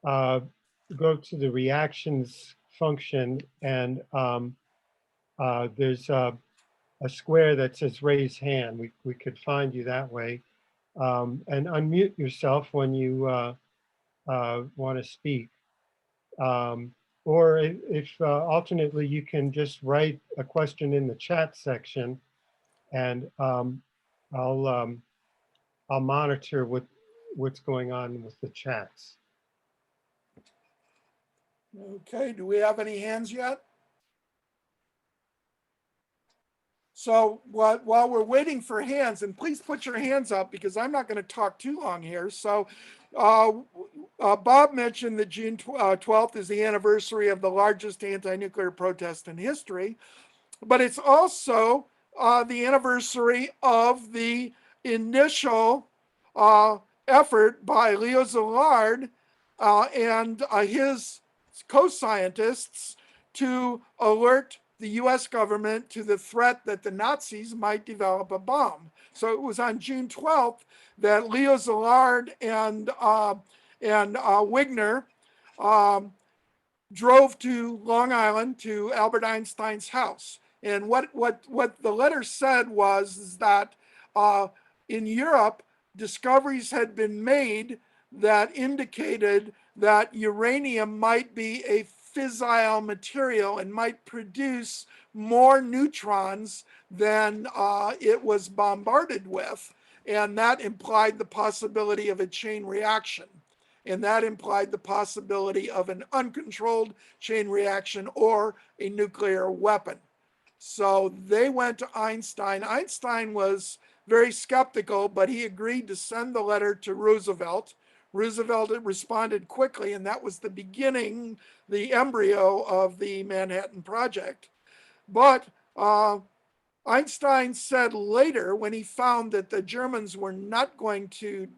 to the reactions function, and there's a square that says raise hand. We could find you that way, and unmute yourself when you want to speak. Or if alternately, you can just write a question in the chat section, and I'll monitor what's going on with the chats. Okay, do we have any hands yet? So while we're waiting for hands, and please put your hands up because I'm not going to talk too long here. So Bob mentioned that June 12th is the anniversary of the largest anti-nuclear protest in history, but it's also the anniversary of the initial effort by Leo Szilard and his co-scientists to alert the US government to the threat that the Nazis might develop a bomb. So it was on June 12th that Leo Szilard and Wigner drove to Long Island to Albert Einstein's house. And what the letter said was that in Europe, discoveries had been made that indicated that uranium might be a fissile material and might produce more neutrons than it was bombarded with. And that implied the possibility of a chain reaction. And that implied the possibility of an uncontrolled chain reaction or a nuclear weapon. So they went to Einstein. Einstein was very skeptical, but he agreed to send the letter to Roosevelt. Roosevelt responded quickly, and that was the beginning, the embryo of the Manhattan Project. But Einstein said later, when he found that the Germans were not going to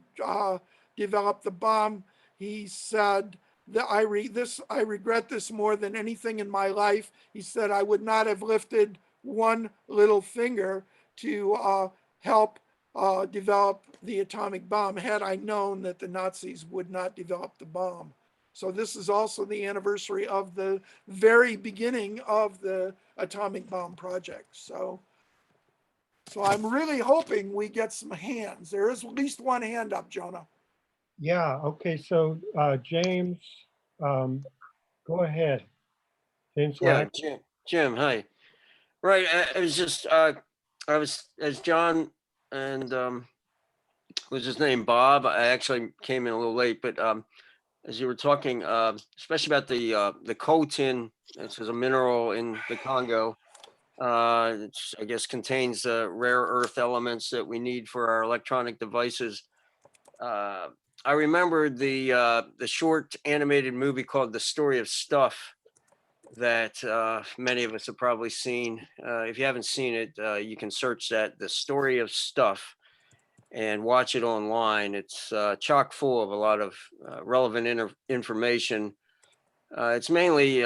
develop the bomb, he said that I regret this more than anything in my life. He said, I would not have lifted one little finger to help develop the atomic bomb had I known that the Nazis would not develop the bomb. So this is also the anniversary of the very beginning of the atomic bomb project. So I'm really hoping we get some hands. There is at least one hand up, Jonah. Yeah, okay, so James, go ahead. James Yeah, Lack. Jim, hi. Right, I was just, I was, as John and, was his name Bob? I actually came in a little late, but as you were talking, especially about the coltan, this is a mineral in the Congo. It's, I guess, contains rare earth elements that we need for our electronic devices. I remembered the short animated movie called The Story of Stuff that many of us have probably seen. If you haven't seen it, you can search that, The Story of Stuff, and watch it online. It's chock full of a lot of relevant information. It's mainly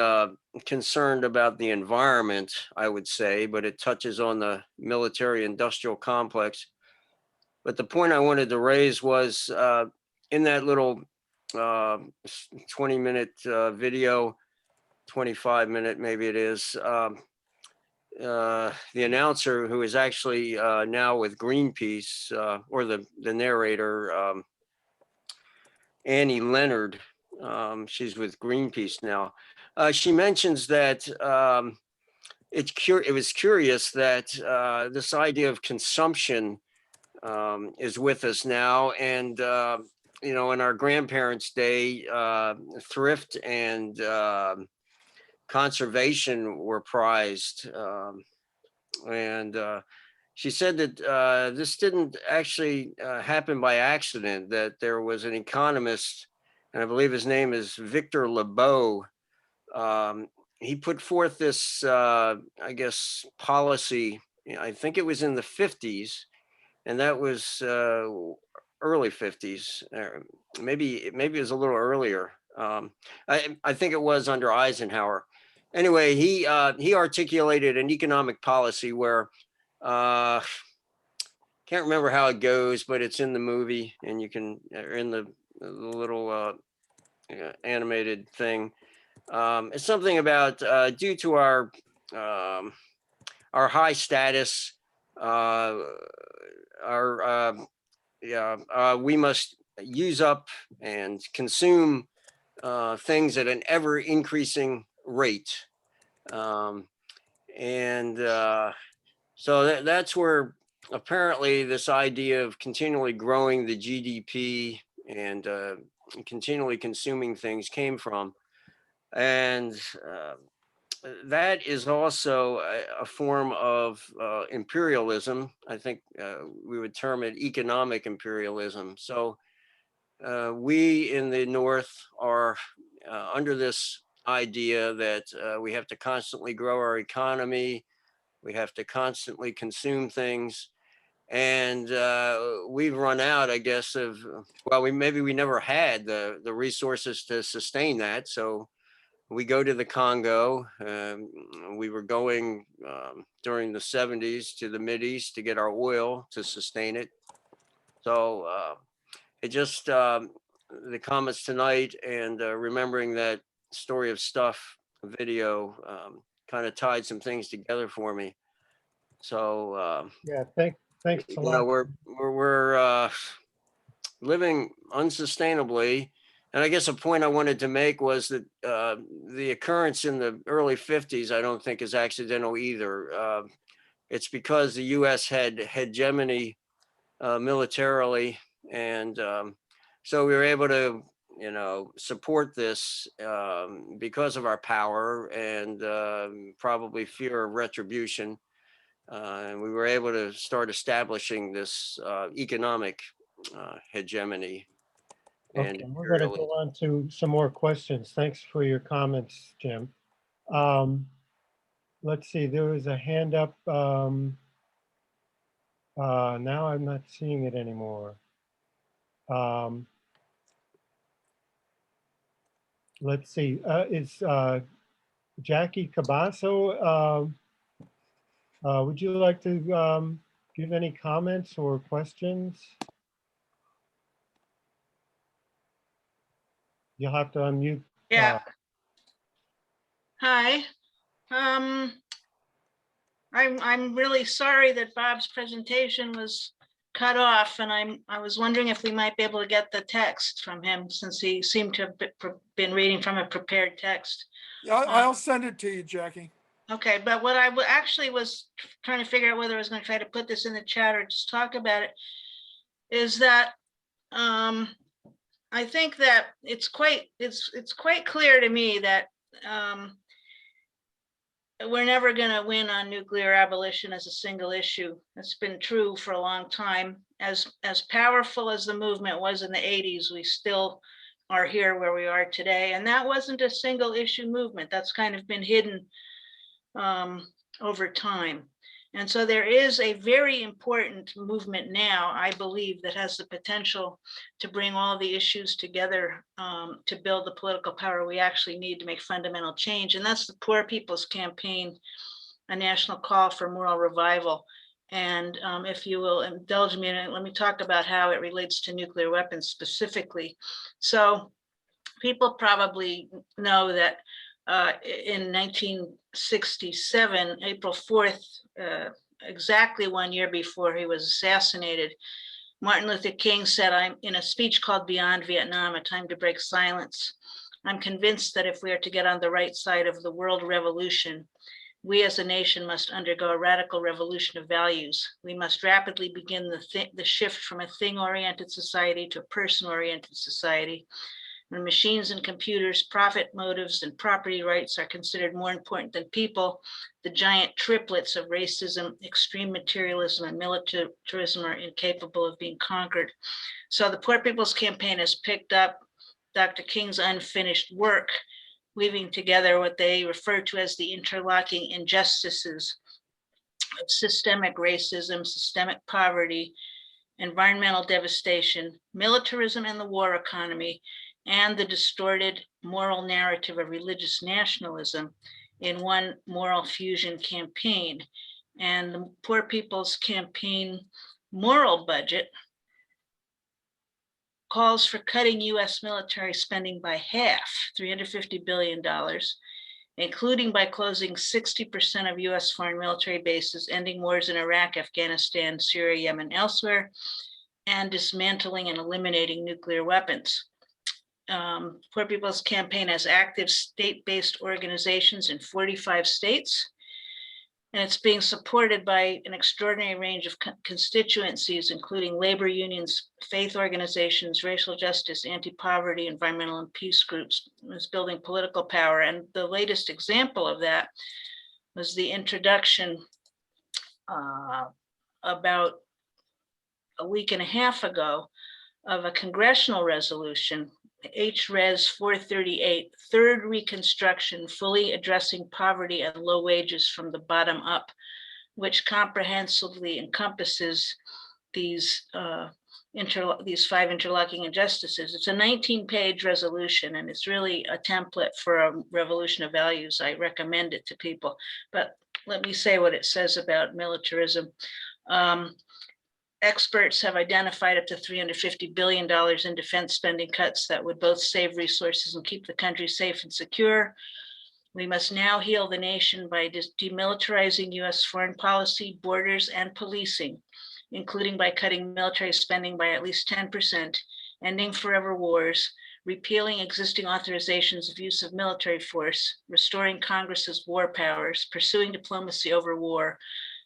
concerned about the environment, I would say, but it touches on the military industrial complex. But the point I wanted to raise was in that little 20-minute video, 25-minute maybe it is, the announcer, who is actually now with Greenpeace, or the narrator, Annie Leonard, she's with Greenpeace now. She mentions that it was curious that this idea of consumption is with us now, and you know, in our grandparents' day, thrift and conservation were prized, and she said that this didn't actually happen by accident, that there was an economist, and I believe his name is Victor Lebeau. He put forth this, I guess, policy, I think it was in the 50s, and that was early 50s, maybe it was a little earlier. I think it was under Eisenhower. Anyway, he articulated an economic policy where can't remember how it goes, but it's in the movie, and you can, in the little animated thing. It's something about due to our high status, we must use up and consume things at an ever increasing rate, and so that's where apparently this idea of continually growing the GDP and continually consuming things came from. And that is also a form of imperialism. I think we would term it economic imperialism. So we in the North are under this idea that we have to constantly grow our economy, we have to constantly consume things, and we've run out, I guess, of, well, maybe we never had the resources to sustain that. So we go to the Congo. We were going during the 70s to the Mideast to get our oil to sustain it. So it just, the comments tonight and remembering that Story of Stuff video kind of tied some things together for me. So, Yeah, thanks a you lot. know, we're living unsustainably. And I guess a point I wanted to make was that the occurrence in the early 50s, I don't think is accidental either. It's because the US had hegemony militarily. And so we were able to, you know, support this because of our power and probably fear of retribution. And we were able to start establishing this economic hegemony and Okay, we're going to go on to some more questions. Thanks for your comments, Jim. Let's see, there was a hand up. Now I'm not seeing it anymore. Let's see, is Jackie Cabasso, would you like to give any comments or questions? You'll have to unmute. Yeah. Hi. I'm really sorry that Bob's presentation was cut off, and I was wondering if we might be able to get the text from him, since he seemed to have been reading from a prepared text. Yeah, I'll send it to you, Jackie. Okay, but what I actually was trying to figure out whether I was going to try to put this in the chat or just talk about it is that I think that it's quite clear to me that we're never going to win on nuclear abolition as a single issue. That's been true for a long time. As powerful as the movement was in the 80s, we still are here where we are today. And that wasn't a single issue movement. That's kind of been hidden over time. And so there is a very important movement now, I believe, that has the potential to bring all the issues together to build the political power we actually need to make fundamental change. And that's the Poor People's Campaign, a national call for moral revival. And if you will indulge me in it, let me talk about how it relates to nuclear weapons specifically. So people probably know that in 1967, April 4th, exactly 1 year before he was assassinated, Martin Luther King said, "I'm in a speech called Beyond Vietnam, a time to break silence. I'm convinced that if we are to get on the right side of the world revolution, we as a nation must undergo a radical revolution of values. We must rapidly begin the shift from a thing-oriented society to a person-oriented society. When machines and computers, profit motives, and property rights are considered more important than people, the giant triplets of racism, extreme materialism, and militarism are incapable of being conquered." So the Poor People's Campaign has picked up Dr. King's unfinished work, weaving together what they refer to as the interlocking injustices of systemic racism, systemic poverty, environmental devastation, militarism and the war economy, and the distorted moral narrative of religious nationalism in one moral fusion campaign. And the Poor People's Campaign moral budget calls for cutting US military spending by half, $350 billion, including by closing 60% of US foreign military bases, ending wars in Iraq, Afghanistan, Syria, Yemen, elsewhere, and dismantling and eliminating nuclear weapons. Poor People's Campaign has active state-based organizations in 45 states, and it's being supported by an extraordinary range of constituencies, including labor unions, faith organizations, racial justice, anti-poverty, environmental and peace groups. It's building political power. And the latest example of that was the introduction about a week and a half ago of a congressional resolution, HRes 438, Third Reconstruction, fully addressing poverty and low wages from the bottom up, which comprehensively encompasses these these 5 interlocking injustices. It's a 19-page resolution, and it's really a template for a revolution of values. I recommend it to people. But let me say what it says about militarism. Experts have identified up to $350 billion in defense spending cuts that would both save resources and keep the country safe and secure. We must now heal the nation by demilitarizing US foreign policy, borders, and policing, including by cutting military spending by at least 10%, ending forever wars, repealing existing authorizations of use of military force, restoring Congress's war powers, pursuing diplomacy over war,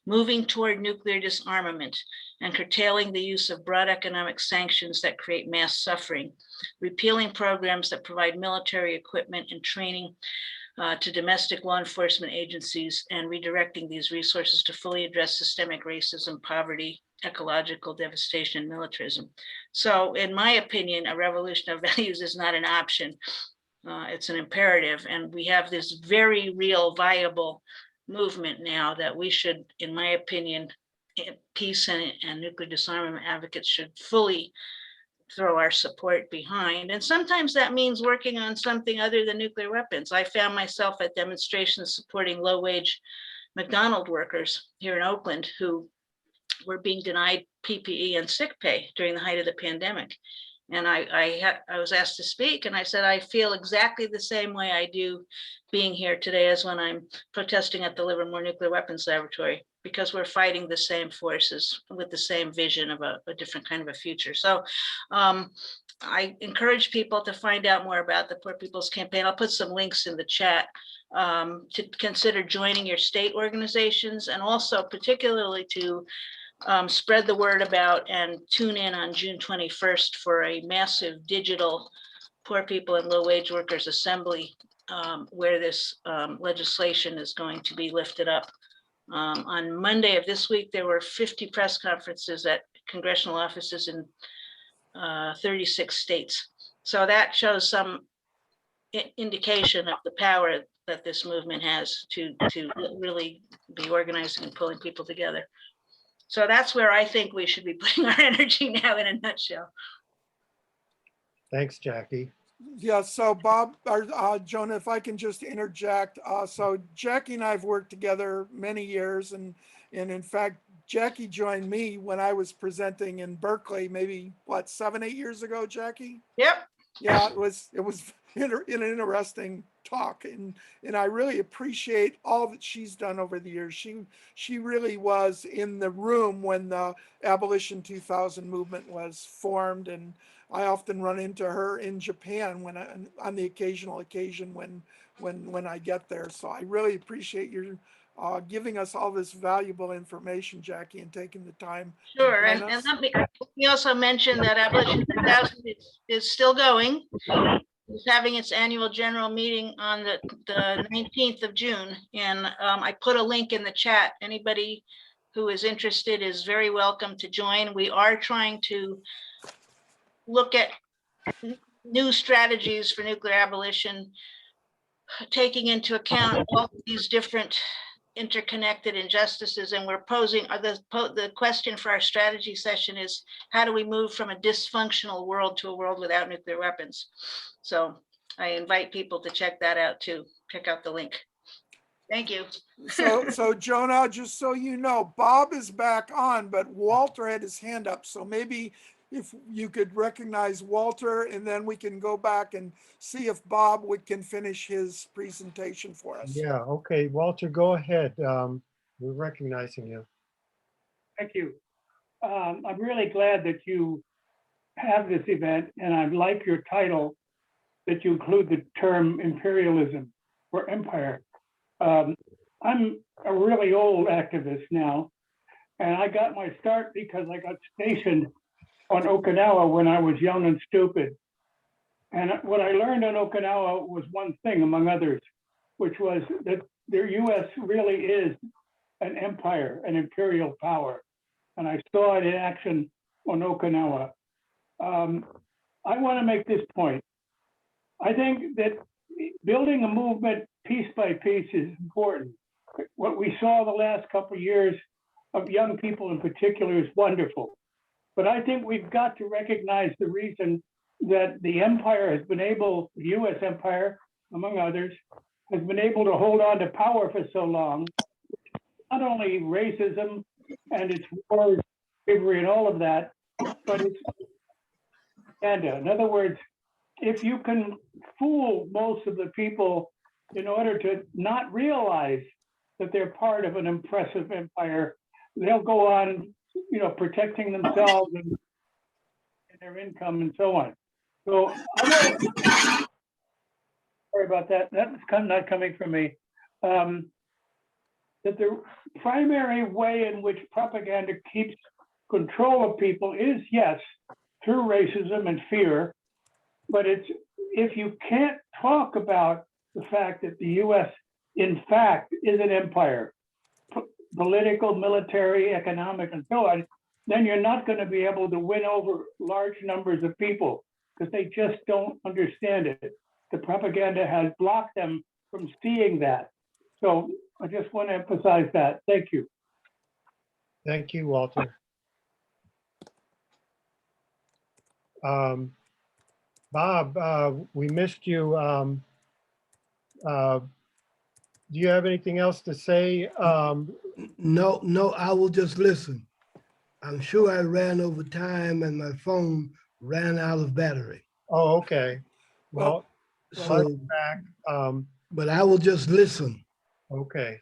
moving toward nuclear disarmament, and curtailing the use of broad economic sanctions that create mass suffering, repealing programs that provide military equipment and training to domestic law enforcement agencies, and redirecting these resources to fully address systemic racism, poverty, ecological devastation, and militarism. So in my opinion, a revolution of values is not an option. It's an imperative. And we have this very real, viable movement now that we should, in my opinion, peace and nuclear disarmament advocates should fully throw our support behind. And sometimes that means working on something other than nuclear weapons. I found myself at demonstrations supporting low-wage McDonald's workers here in Oakland who were being denied PPE and sick pay during the height of the pandemic. And I was asked to speak, and I said, I feel exactly the same way I do being here today as when I'm protesting at the Livermore Nuclear Weapons Laboratory, because we're fighting the same forces with the same vision of a different kind of a future. So I encourage people to find out more about the Poor People's Campaign. I'll put some links in the chat to consider joining your state organizations, and also particularly to spread the word about and tune in on June 21st for a massive digital Poor People and Low Wage Workers Assembly where this legislation is going to be lifted up. On Monday of this week, there were 50 press conferences at congressional offices in 36 states. So that shows some indication of the power that this movement has to really be organizing and pulling people together. So that's where I think we should be putting our energy now, in a nutshell. Thanks, Jackie. Yeah, so Bob, or Jonah, if I can just interject. So Jackie and I have worked together many years, and in fact, Jackie joined me when I was presenting in Berkeley, maybe what, 7, 8 years ago, Jackie? Yep. Yeah, it was an interesting talk, and I really appreciate all that she's done over the years. She really was in the room when the Abolition 2000 movement was formed, and I often run into her in Japan on the occasional occasion when I get there. So I really appreciate your giving us all this valuable information, Jackie, and taking the time. Sure, and let me also mention that Abolition 2000 is still going. It's having its annual general meeting on the 19th of June, and I put a link in the chat. Anybody who is interested is very welcome to join. We are trying to look at new strategies for nuclear abolition, taking into account all of these different interconnected injustices, and we're posing the question for our strategy session is, how do we move from a dysfunctional world to a world without nuclear weapons? So I invite people to check that out too. Check out the link. Thank you. So Jonah, just so you know, Bob is back on, but Walter had his hand up. So maybe if you could recognize Walter, and then we can go back and see if Bob can finish his presentation for us. Yeah, okay, Walter, go ahead. We're recognizing you. Thank you. I'm really glad that you have this event, and I like your title that you include the term imperialism or empire. I'm a really old activist now, and I got my start because I got stationed on Okinawa when I was young and stupid. And what I learned on Okinawa was one thing, among others, which was that the US really is an empire, an imperial power. And I saw it in action on Okinawa. I want to make this point. I think that building a movement piece by piece is important. What we saw the last couple of years of young people in particular is wonderful. But I think we've got to recognize the reason that the empire has been able, the US empire, among others, has been able to hold on to power for so long. Not only racism and its wars, slavery and all of that, but it's propaganda. In other words, if you can fool most of the people in order to not realize that they're part of an impressive empire, they'll go on, protecting themselves and their income and so on. So sorry about that. That's not coming from me. That the primary way in which propaganda keeps control of people is, yes, through racism and fear, but it's if you can't talk about the fact that the US, in fact, is an empire, political, military, economic, and so on, then you're not going to be able to win over large numbers of people because they just don't understand it. The propaganda has blocked them from seeing that. So I just want to emphasize that. Thank you. Thank you, Walter. Bob, we missed you. Do you have anything else to say? No, I will just listen. I'm sure I ran over time and my phone ran out of battery. Oh, okay. Well, So, back. but I will just listen Okay,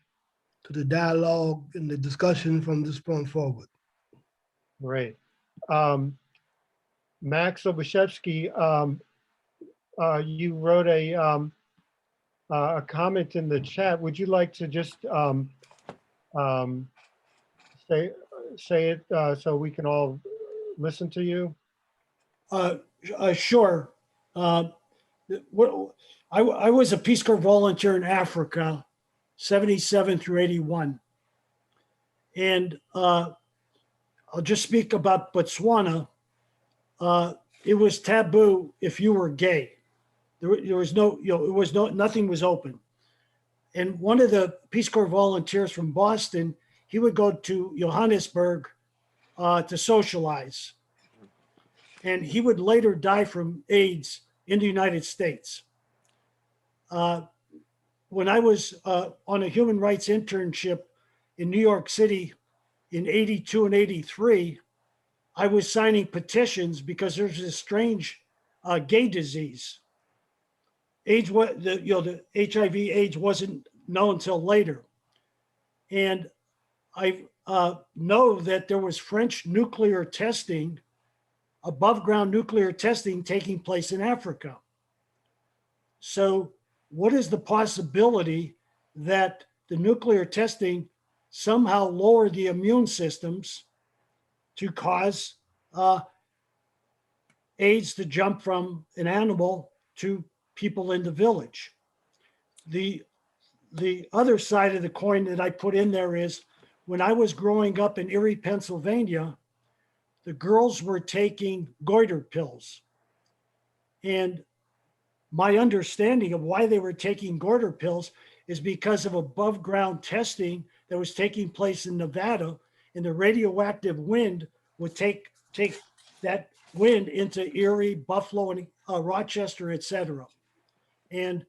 to the dialogue and the discussion from this point forward. great. Max Obashevsky, you wrote a comment in the chat. Would you like to just say it so we can all listen to you? Sure. I was a Peace Corps volunteer in Africa, 77 through 81. And I'll just speak about Botswana. It was taboo if you were gay. There was no, nothing was open. And one of the Peace Corps volunteers from Boston, he would go to Johannesburg to socialize. And he would later die from AIDS in the United States. When I was on a human rights internship in New York City in 82 and 83, I was signing petitions because there's this strange gay disease. AIDS, the HIV AIDS wasn't known until later. And I know that there was French nuclear testing, above ground nuclear testing taking place in Africa. So what is the possibility that the nuclear testing somehow lowered the immune systems to cause AIDS to jump from an animal to people in the village? The other side of the coin that I put in there is when I was growing up in Erie, Pennsylvania, the girls were taking goiter pills. And my understanding of why they were taking goiter pills is because of above ground testing that was taking place in Nevada, and the radioactive wind would take that wind into Erie, Buffalo, and Rochester, et cetera. And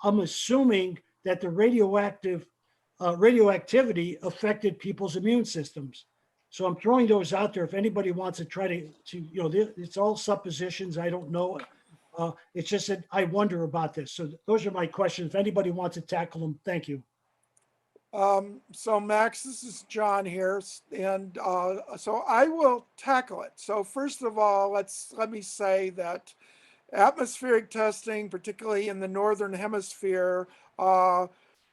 I'm assuming that the radioactivity affected people's immune systems. So I'm throwing those out there. If anybody wants to try to it's all suppositions. I don't know. It's just that I wonder about this. So those are my questions. If anybody wants to tackle them, thank you. So Max, this is John here, and so I will tackle it. So first of all, let me say that atmospheric testing, particularly in the Northern Hemisphere,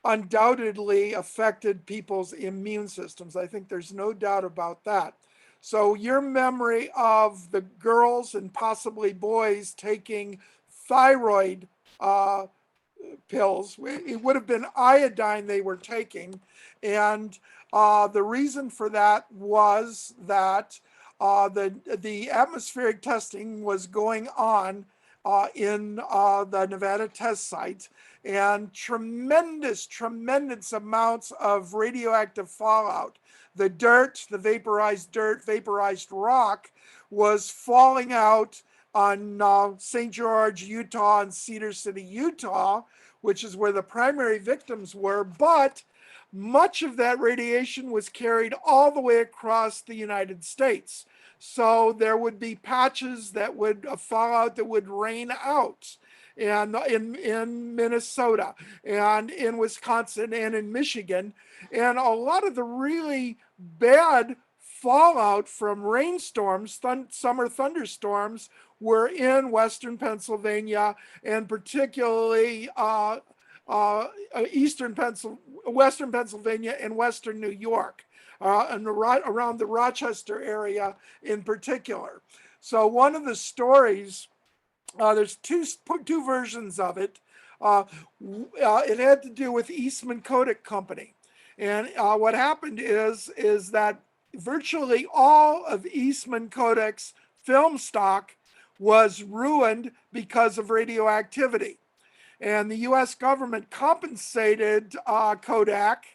undoubtedly affected people's immune systems. I think there's no doubt about that. So your memory of the girls and possibly boys taking thyroid pills, it would have been iodine they were taking. And the reason for that was that the atmospheric testing was going on in the Nevada test site, and tremendous amounts of radioactive fallout. The dirt, the vaporized rock was falling out on St. George, Utah, and Cedar City, Utah, which is where the primary victims were. But much of that radiation was carried all the way across the United States. So there would be patches that would fall out that would rain out. And in Minnesota and in Wisconsin and in Michigan. And a lot of the really bad fallout from rainstorms, summer thunderstorms, were in Western Pennsylvania, and particularly Western Pennsylvania and Western New York, and around the Rochester area in particular. So one of the stories, there's two versions of it. It had to do with Eastman Kodak Company, and what happened is that virtually all of Eastman Kodak's film stock was ruined because of radioactivity. And the US government compensated Kodak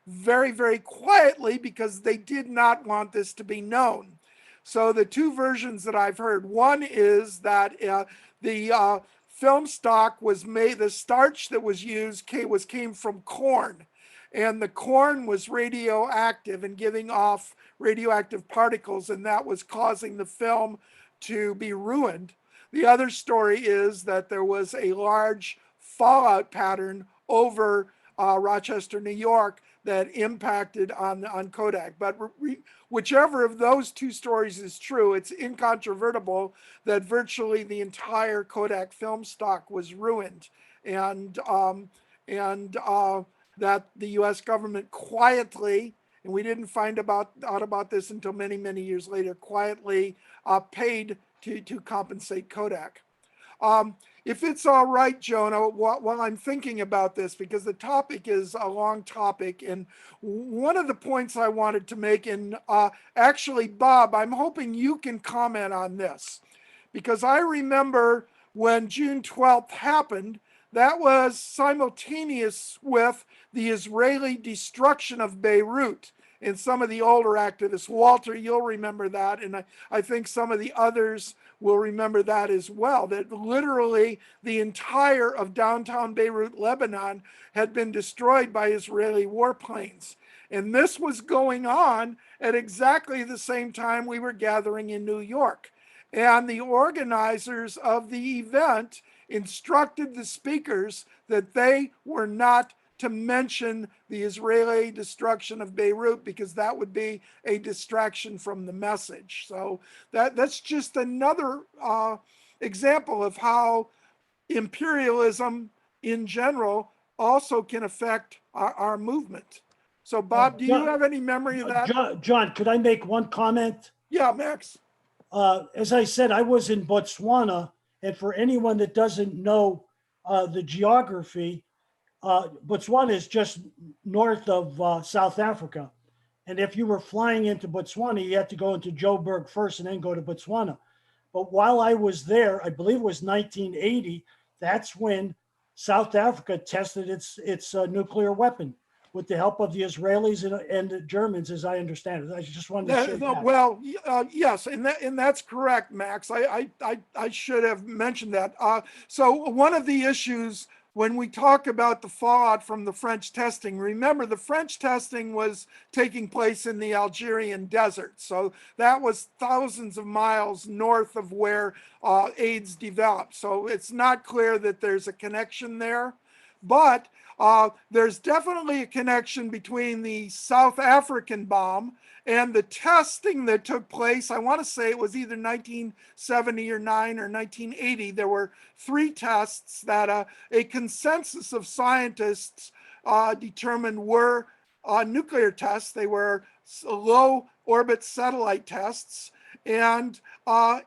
very quietly because they did not want this to be known. So the two versions that I've heard, one is that the film stock was made, the starch that was used came from corn, and the corn was radioactive and giving off radioactive particles, and that was causing the film to be ruined. The other story is that there was a large fallout pattern over Rochester, New York, that impacted on Kodak. But whichever of those two stories is true, it's incontrovertible that virtually the entire Kodak film stock was ruined, and that the U.S. government quietly, and we didn't find out about this until many years later, quietly paid to compensate Kodak. If it's all right, Jonah, while I'm thinking about this, because the topic is a long topic, and one of the points I wanted to make, and actually, Bob, I'm hoping you can comment on this, because I remember when June 12th happened, that was simultaneous with the Israeli destruction of Beirut. And some of the older activists, Walter, you'll remember that, and I think some of the others will remember that as well, that literally the entire of downtown Beirut, Lebanon, had been destroyed by Israeli warplanes. And this was going on at exactly the same time we were gathering in New York. And the organizers of the event instructed the speakers that they were not to mention the Israeli destruction of Beirut, because that would be a distraction from the message. So that's just another example of how imperialism in general also can affect our movement. So Bob, do you have any memory of that? John, could I make one comment? Yeah, Max. As I said, I was in Botswana, and for anyone that doesn't know the geography, Botswana is just north of South Africa. And if you were flying into Botswana, you had to go into Joburg first and then go to Botswana. But while I was there, I believe it was 1980, that's when South Africa tested its nuclear weapon with the help of the Israelis and the Germans, as I understand it. I just wanted to share that. Well, yes, and that's correct, Max. I should have mentioned that. So one of the issues when we talk about the fallout from the French testing, remember the French testing was taking place in the Algerian desert. So that was thousands of miles north of where AIDS developed. So it's not clear that there's a connection there, but there's definitely a connection between the South African bomb and the testing that took place. I want to say it was either 1970 or 9 or 1980. There were 3 tests that a consensus of scientists determined were nuclear tests. They were low orbit satellite tests. And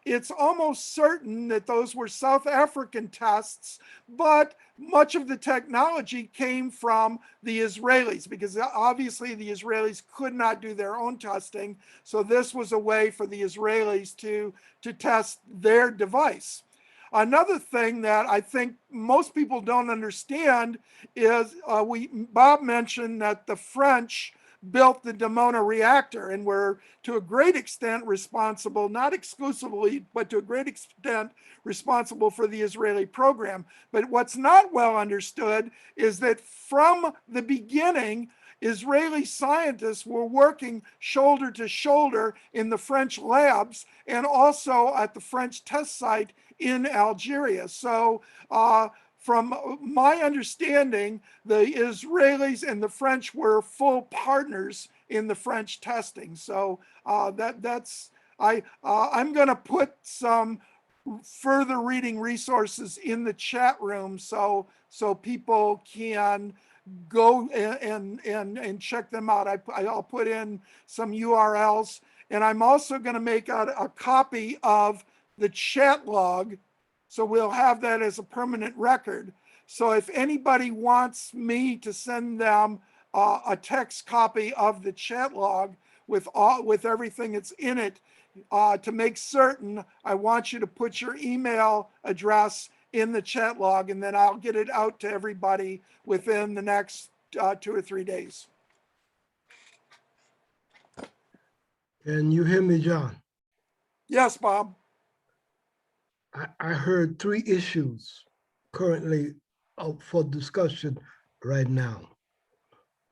it's almost certain that those were South African tests, but much of the technology came from the Israelis, because obviously the Israelis could not do their own testing. So this was a way for the Israelis to test their device. Another thing that I think most people don't understand is Bob mentioned that the French built the Dimona reactor and were to a great extent responsible, not exclusively, but to a great extent responsible for the Israeli program. But what's not well understood is that from the beginning, Israeli scientists were working shoulder to shoulder in the French labs and also at the French test site in Algeria. So from my understanding, the Israelis and the French were full partners in the French testing. So I'm going to put some further reading resources in the chat room so people can go and check them out. I'll put in some URLs, and I'm also going to make a copy of the chat log, so we'll have that as a permanent record. So if anybody wants me to send them a text copy of the chat log with everything that's in it, to make certain, I want you to put your email address in the chat log, and then I'll get it out to everybody within the next 2 or 3 days. Can you hear me, John? Yes, Bob. I heard 3 issues currently up for discussion right now.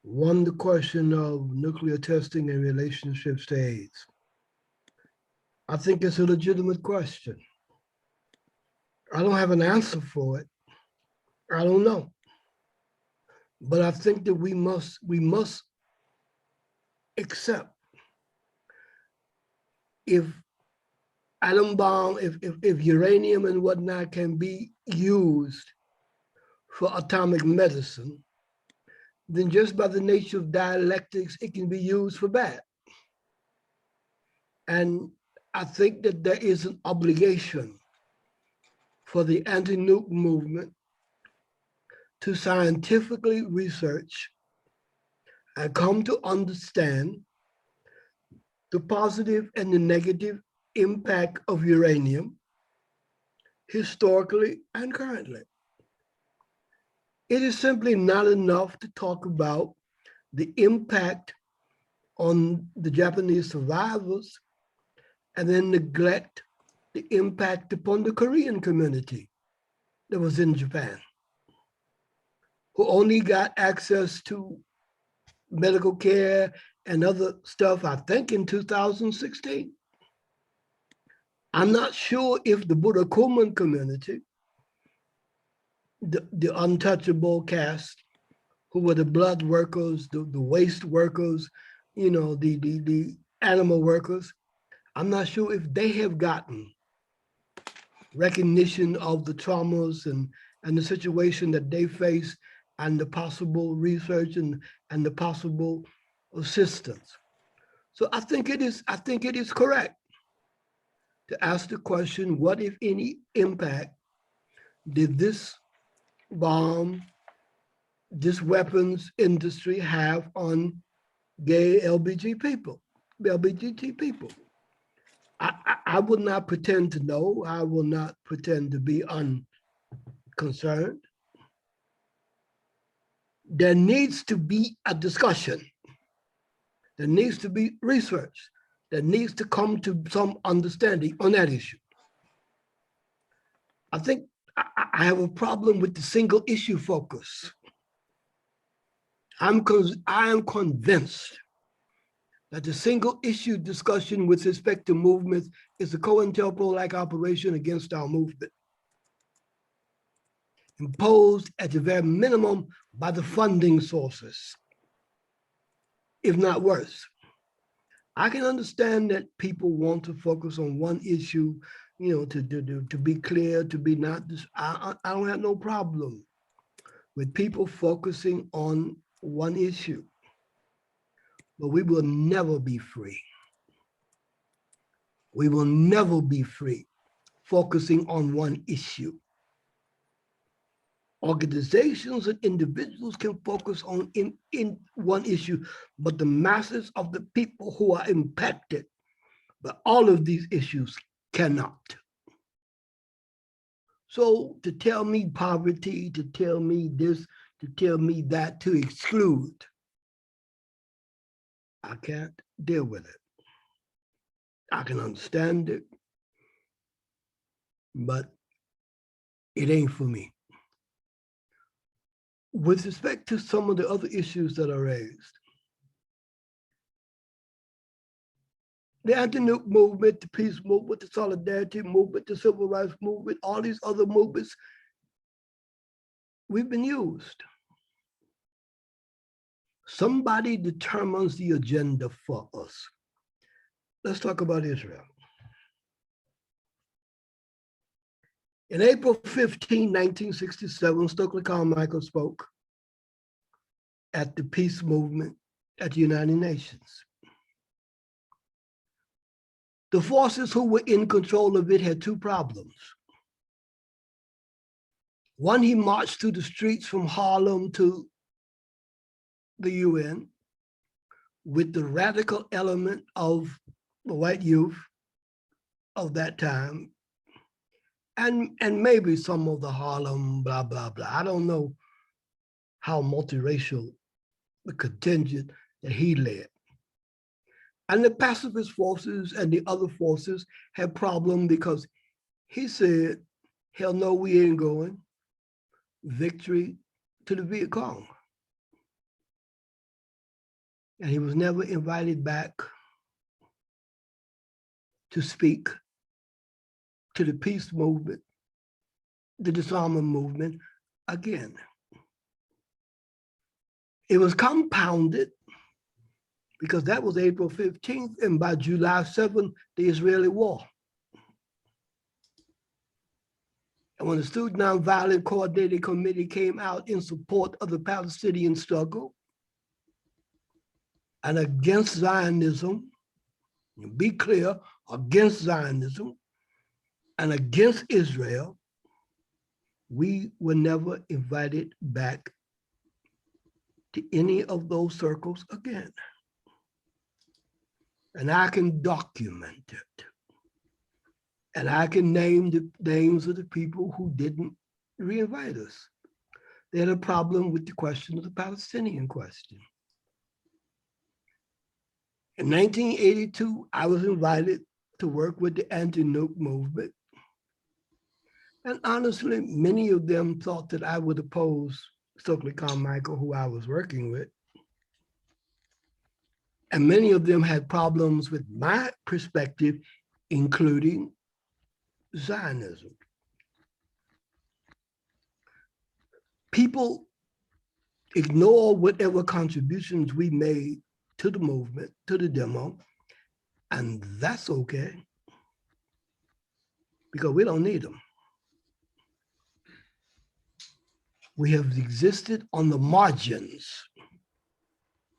One, the question of nuclear testing and relationships to AIDS. I think it's a legitimate question. I don't have an answer for it. I don't know. But I think that we must accept if atom bomb, if uranium and whatnot can be used for atomic medicine, then just by the nature of dialectics, it can be used for bad. And I think that there is an obligation for the anti-nuke movement to scientifically research and come to understand the positive and the negative impact of uranium historically and currently. It is simply not enough to talk about the impact on the Japanese survivors and then neglect the impact upon the Korean community that was in Japan, who only got access to medical care and other stuff, I think, in 2016. I'm not sure if the Buddha-Kuman community, the untouchable caste, who were the blood workers, the waste workers, you know, the animal workers, I'm not sure if they have gotten recognition of the traumas and the situation that they face and the possible research and the possible assistance. So I think it is correct to ask the question, what, if any, impact did this bomb, this weapons industry have on gay LGBT people? I would not pretend to know. I will not pretend to be unconcerned. There needs to be a discussion. There needs to be research. There needs to come to some understanding on that issue. I think I have a problem with the single issue focus. I am convinced that the single issue discussion with respect to movements is a COINTELPRO-like operation against our movement, imposed at the very minimum by the funding sources, if not worse. I can understand that people want to focus on one issue, you know, to be clear, to be not, I don't have no problem with people focusing on one issue, but we will never be free. We will never be free focusing on one issue. Organizations and individuals can focus on in one issue, but the masses of the people who are impacted by all of these issues cannot. So to tell me poverty, to tell me this, to tell me that, to exclude, I can't deal with it. I can understand it, but it ain't for me. With respect to some of the other issues that are raised, the anti-nuke movement, the peace movement, the solidarity movement, the civil rights movement, all these other movements, we've been used. Somebody determines the agenda for us. Let's talk about Israel. In April 15, 1967, Stokely Carmichael spoke at the peace movement at the United Nations. The forces who were in control of it had two problems. One, he marched through the streets from Harlem to the UN with the radical element of the white youth of that time, and maybe some of the Harlem blah, blah, blah. I don't know how multiracial the contingent that he led. And the pacifist forces and the other forces had problems because he said, hell no, we ain't going. Victory to the Viet Cong. And he was never invited back to speak to the peace movement, the disarmament movement again. It was compounded because that was April 15th, and by July 7th, the Israeli war. And when the Student Nonviolent Coordinating Committee came out in support of the Palestinian struggle and against Zionism, be clear, against Zionism and against Israel, we were never invited back to any of those circles again. And I can document it. And I can name the names of the people who didn't re-invite us. They had a problem with the question of the Palestinian question. In 1982, I was invited to work with the anti-nuke movement. And honestly, many of them thought that I would oppose Stokely Carmichael, who I was working with. And many of them had problems with my perspective, including Zionism. People ignore whatever contributions we made to the movement, to the demo, and that's okay, because we don't need them. We have existed on the margins.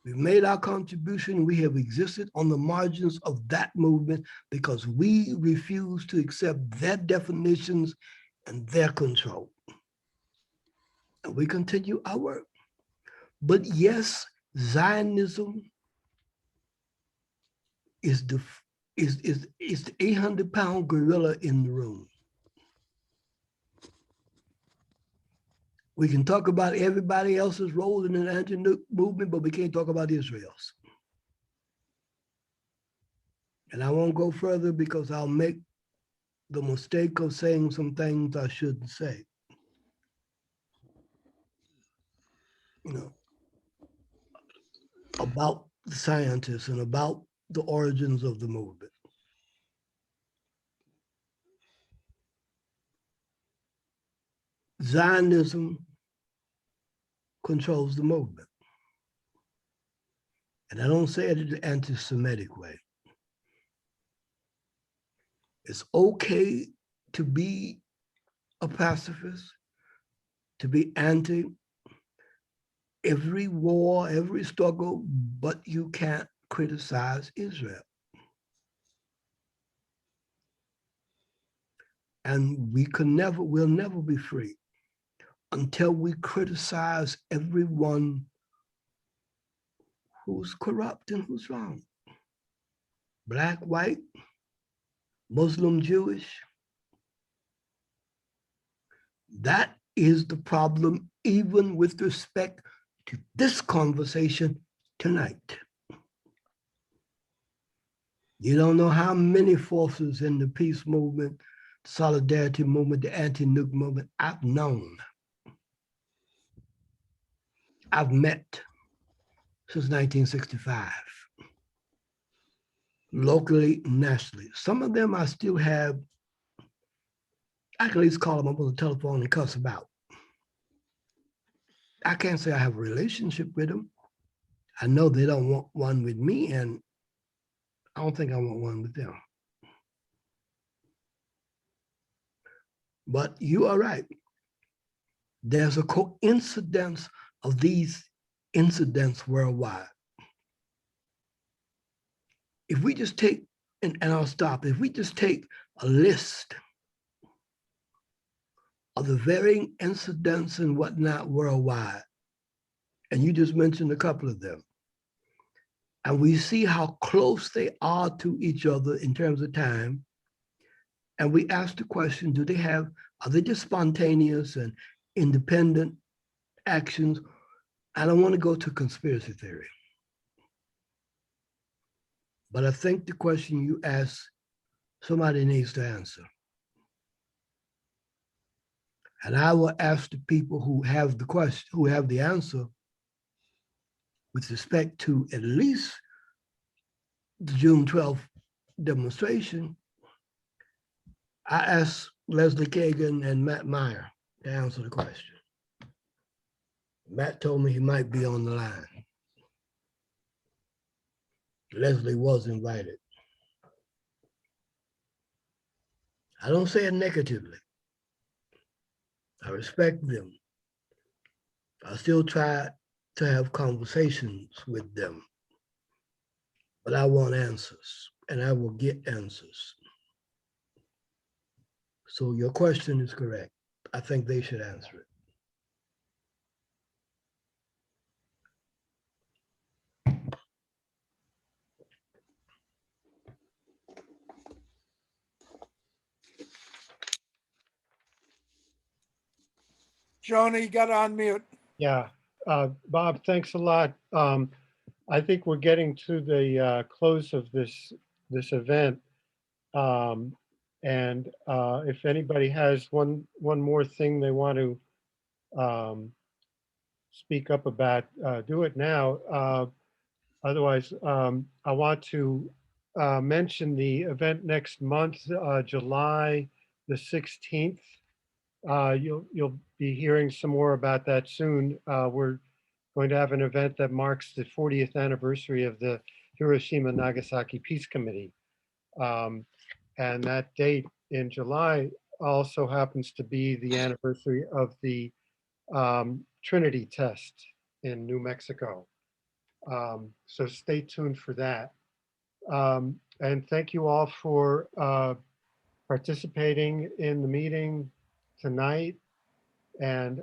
We've made our contribution. We have existed on the margins of that movement because we refuse to accept their definitions and their control. And we continue our work. But yes, Zionism is the 800-pound gorilla in the room. We can talk about everybody else's role in the anti-nuke movement, but we can't talk about Israel's. And I won't go further because I'll make the mistake of saying some things I shouldn't say. You know, about the scientists and about the origins of the movement. Zionism controls the movement. And I don't say it in an anti-Semitic way. It's okay to be a pacifist, to be anti every war, every struggle, but you can't criticize Israel. And we'll never be free until we criticize everyone who's corrupt and who's wrong. Black, white, Muslim, Jewish. That is the problem, even with respect to this conversation tonight. You don't know how many forces in the peace movement, solidarity movement, the anti-nuke movement I've known. I've met since 1965, locally, nationally. Some of them I still have, I can at least call them up on the telephone and cuss about. I can't say I have a relationship with them. I know they don't want one with me, and I don't think I want one with them. But you are right. There's a coincidence of these incidents worldwide. If we just take, and I'll stop, if we just take a list of the varying incidents and whatnot worldwide, and you just mentioned a couple of them, and we see how close they are to each other in terms of time, and we ask the question, are they just spontaneous and independent actions? I don't want to go to conspiracy theory, but I think the question you ask, somebody needs to answer. And I will ask the people who have the question, who have the answer, with respect to at least the June 12th demonstration. I asked Leslie Kagan and Matt Meyer to answer the question. Matt told me he might be on the line. Leslie was invited. I don't say it negatively. I respect them. I still try to have conversations with them, but I want answers, and I will get answers. So your question is correct. I think they should answer it. Jonah, you got on mute. Yeah, Bob, thanks a lot. I think we're getting to the close of this event. And if anybody has one more thing they want to speak up about, do it now. Otherwise, I want to mention the event next month, July the 16th. You'll be hearing some more about that soon. We're going to have an event that marks the 40th anniversary of the Hiroshima Nagasaki Peace Committee. And that date in July also happens to be the anniversary of the Trinity test in New Mexico. So stay tuned for that. And thank you all for participating in the meeting tonight. And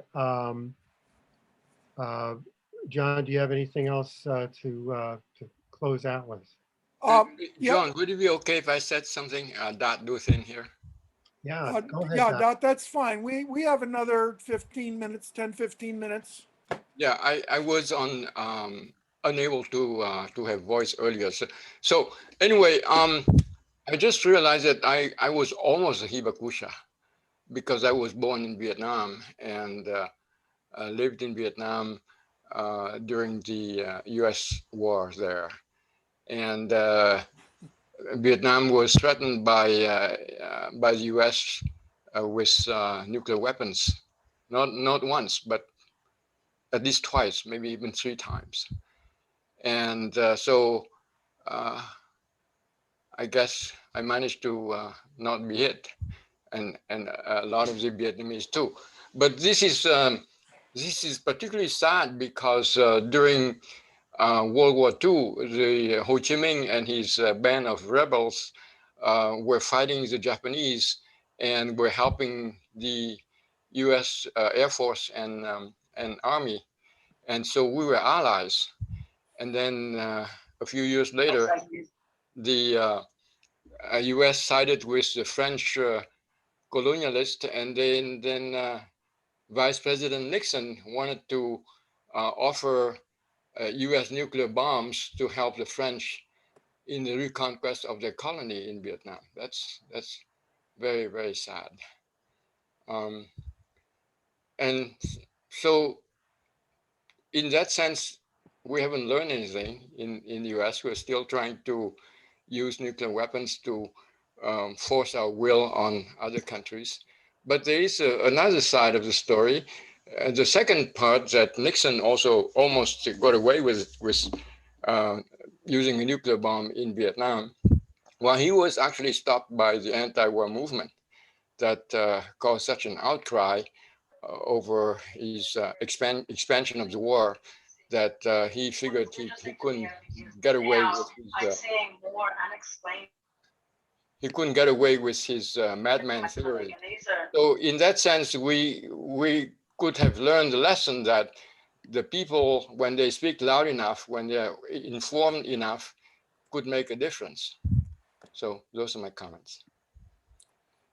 John, do you have anything else to close out with? John, would it be okay if I said something Dot Duth in here? Yeah, go ahead. Yeah, Doc. Dot, that's fine. We have another 15 minutes, 10, 15 minutes. Yeah, I was on unable to have voice earlier. So anyway, I just realized that I was almost a hibakusha because I was born in Vietnam and lived in Vietnam during the U.S. war there, and Vietnam was threatened by the U.S. With nuclear weapons, not once, but at least twice, maybe even 3 times. And so I guess I managed to not be hit, and a lot of the Vietnamese too. But this is particularly sad because during World War II, the Ho Chi Minh and his band of rebels were fighting the Japanese and were helping the U.S. Air Force and Army, and so we were allies. And then a few years later, the U.S. sided with the French colonialists, and then Vice President Nixon wanted to offer US nuclear bombs to help the French in the reconquest of their colony in Vietnam. That's very, very sad. And so in that sense, we haven't learned anything in the US. We're still trying to use nuclear weapons to force our will on other countries. But there is another side of the story. The second part that Nixon also almost got away with using a nuclear bomb in Vietnam. Well, he was actually stopped by the anti-war movement that caused such an outcry over his expansion of the war that he figured he couldn't get away with his he couldn't get away with his madman theory. So in that sense, we could have learned the lesson that the people, when they speak loud enough, when they're informed enough, could make a difference. So those are my comments.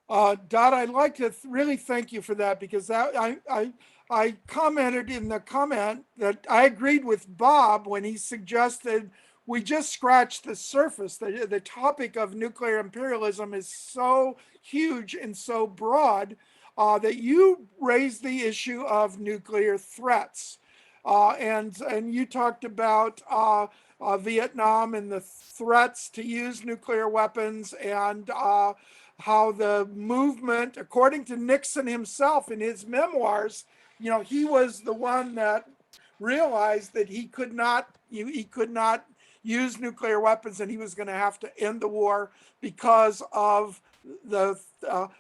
Dot, I'd like to really thank you for that, because that I commented in the comment that I agreed with Bob when he suggested we just scratched the surface. The topic of nuclear imperialism is so huge and so broad that you raised the issue of nuclear threats. And you talked about Vietnam and the threats to use nuclear weapons, and how the movement, according to Nixon himself in his memoirs, you know, he was the one that realized that he could not use nuclear weapons, and he was going to have to end the war because of the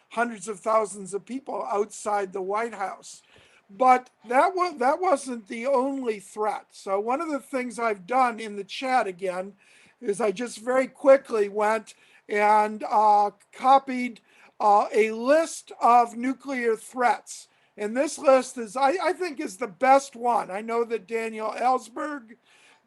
hundreds of thousands of people outside the White House. But that wasn't the only threat. So one of the things I've done in the chat again is I just very quickly went and copied a list of nuclear threats. And this list is, I think, is the best one. I know that Daniel Ellsberg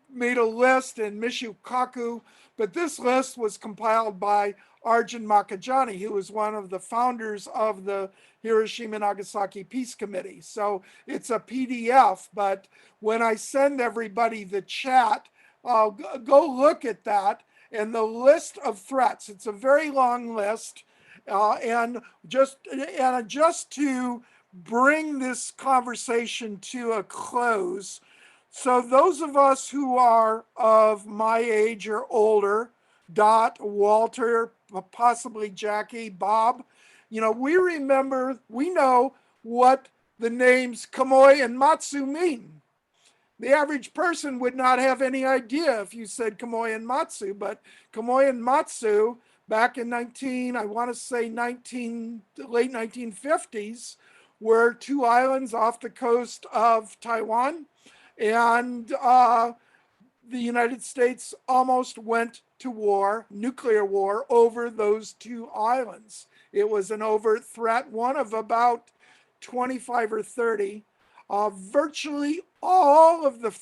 made a list, and Michio Kaku, but this list was compiled by Arjun Makajani, who was one of the founders of the Hiroshima Nagasaki Peace Committee. So it's a PDF, but when I send everybody the chat, go look at that and the list of threats. It's a very long list, and just to bring this conversation to a close. So those of us who are of my age or older, Dot, Walter, possibly Jackie, Bob, you know, we know what the names Kamoi and Matsu mean. The average person would not have any idea if you said Kamoi and Matsu, but Kamoi and Matsu back in late 1950s were two islands off the coast of Taiwan, and the United States almost went to war, nuclear war, over those two islands. It was an overt threat, one of about 25 or 30. Virtually all of the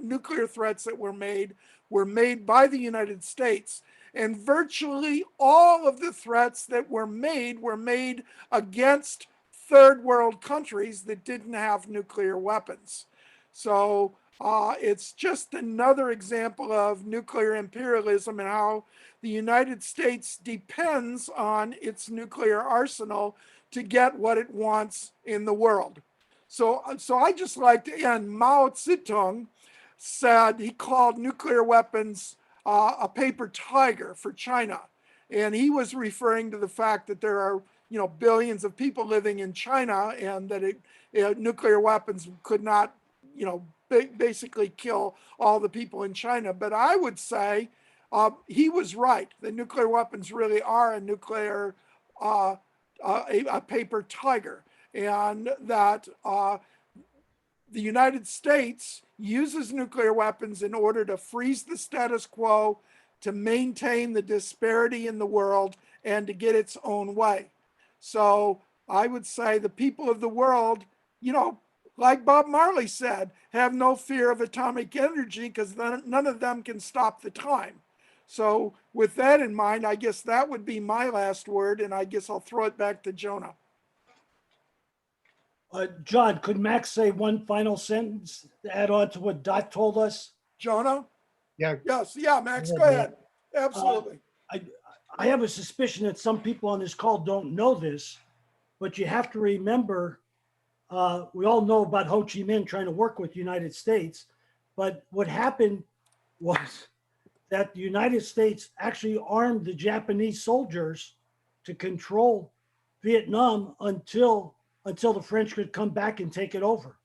nuclear threats that were made by the United States. And virtually all of the threats that were made against third world countries that didn't have nuclear weapons. So it's just another example of nuclear imperialism and how the United States depends on its nuclear arsenal to get what it wants in the world. So I just like to end. Mao Zedong said, he called nuclear weapons a paper tiger for China. And he was referring to the fact that there are, you know, billions of people living in China, and that nuclear weapons could not, you know, basically kill all the people in China. But I would say he was right. The nuclear weapons really are a paper tiger, and that the United States uses nuclear weapons in order to freeze the status quo, to maintain the disparity in the world, and to get its own way. So I would say the people of the world, you know, like Bob Marley said, have no fear of atomic energy, because none of them can stop the time. So with that in mind, I guess that would be my last word, and I guess I'll throw it back to Jonah. John, could Max say one final sentence to add on to what Dot told us? Jonah? Yeah, Yes, yeah, Max, Go go ahead, ahead. Absolutely. I have a suspicion that some people on this call don't know this, but you have to remember, we all know about Ho Chi Minh trying to work with the United States, but what happened was that the United States actually armed the Japanese soldiers to control Vietnam until the French could come back and take it over.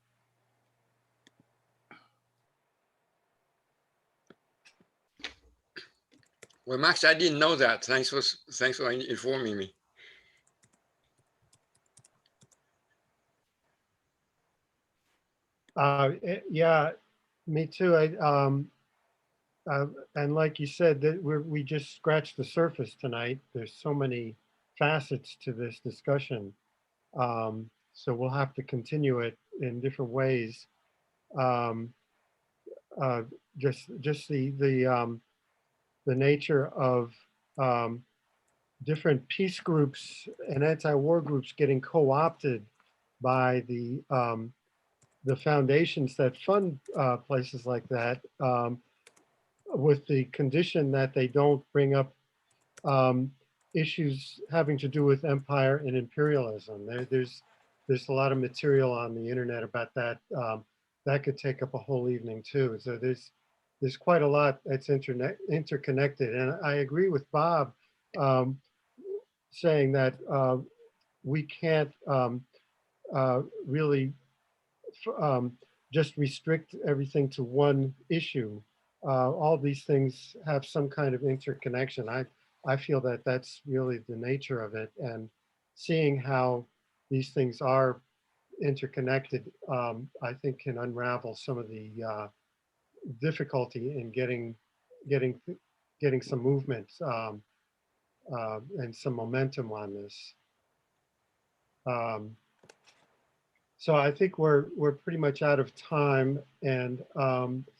Well, Max, I didn't know that. Thanks for informing me. Yeah, me too. And like you said, that we just scratched the surface tonight. There's so many facets to this discussion. So we'll have to continue it in different ways. Um, uh, just the nature of different peace groups and anti-war groups getting co-opted by the foundations that fund places like that, with the condition that they don't bring up issues having to do with empire and imperialism. There's a lot of material on the internet about that. That could take up a whole evening too. So there's quite a lot that's interconnected. And I agree with Bob saying that we can't really just restrict everything to one issue. All these things have some kind of interconnection. I feel that that's really the nature of it, and seeing how these things are interconnected, I think can unravel some of the difficulty in getting some movement and some momentum on this. So I think we're pretty much out of time, and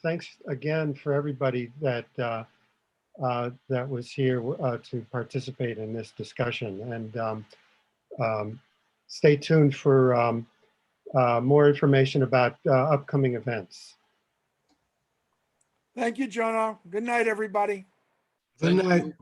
thanks again for everybody that that was here to participate in this discussion. And stay tuned for more information about upcoming events. Thank you, Jonah. Good night, everybody. Good night.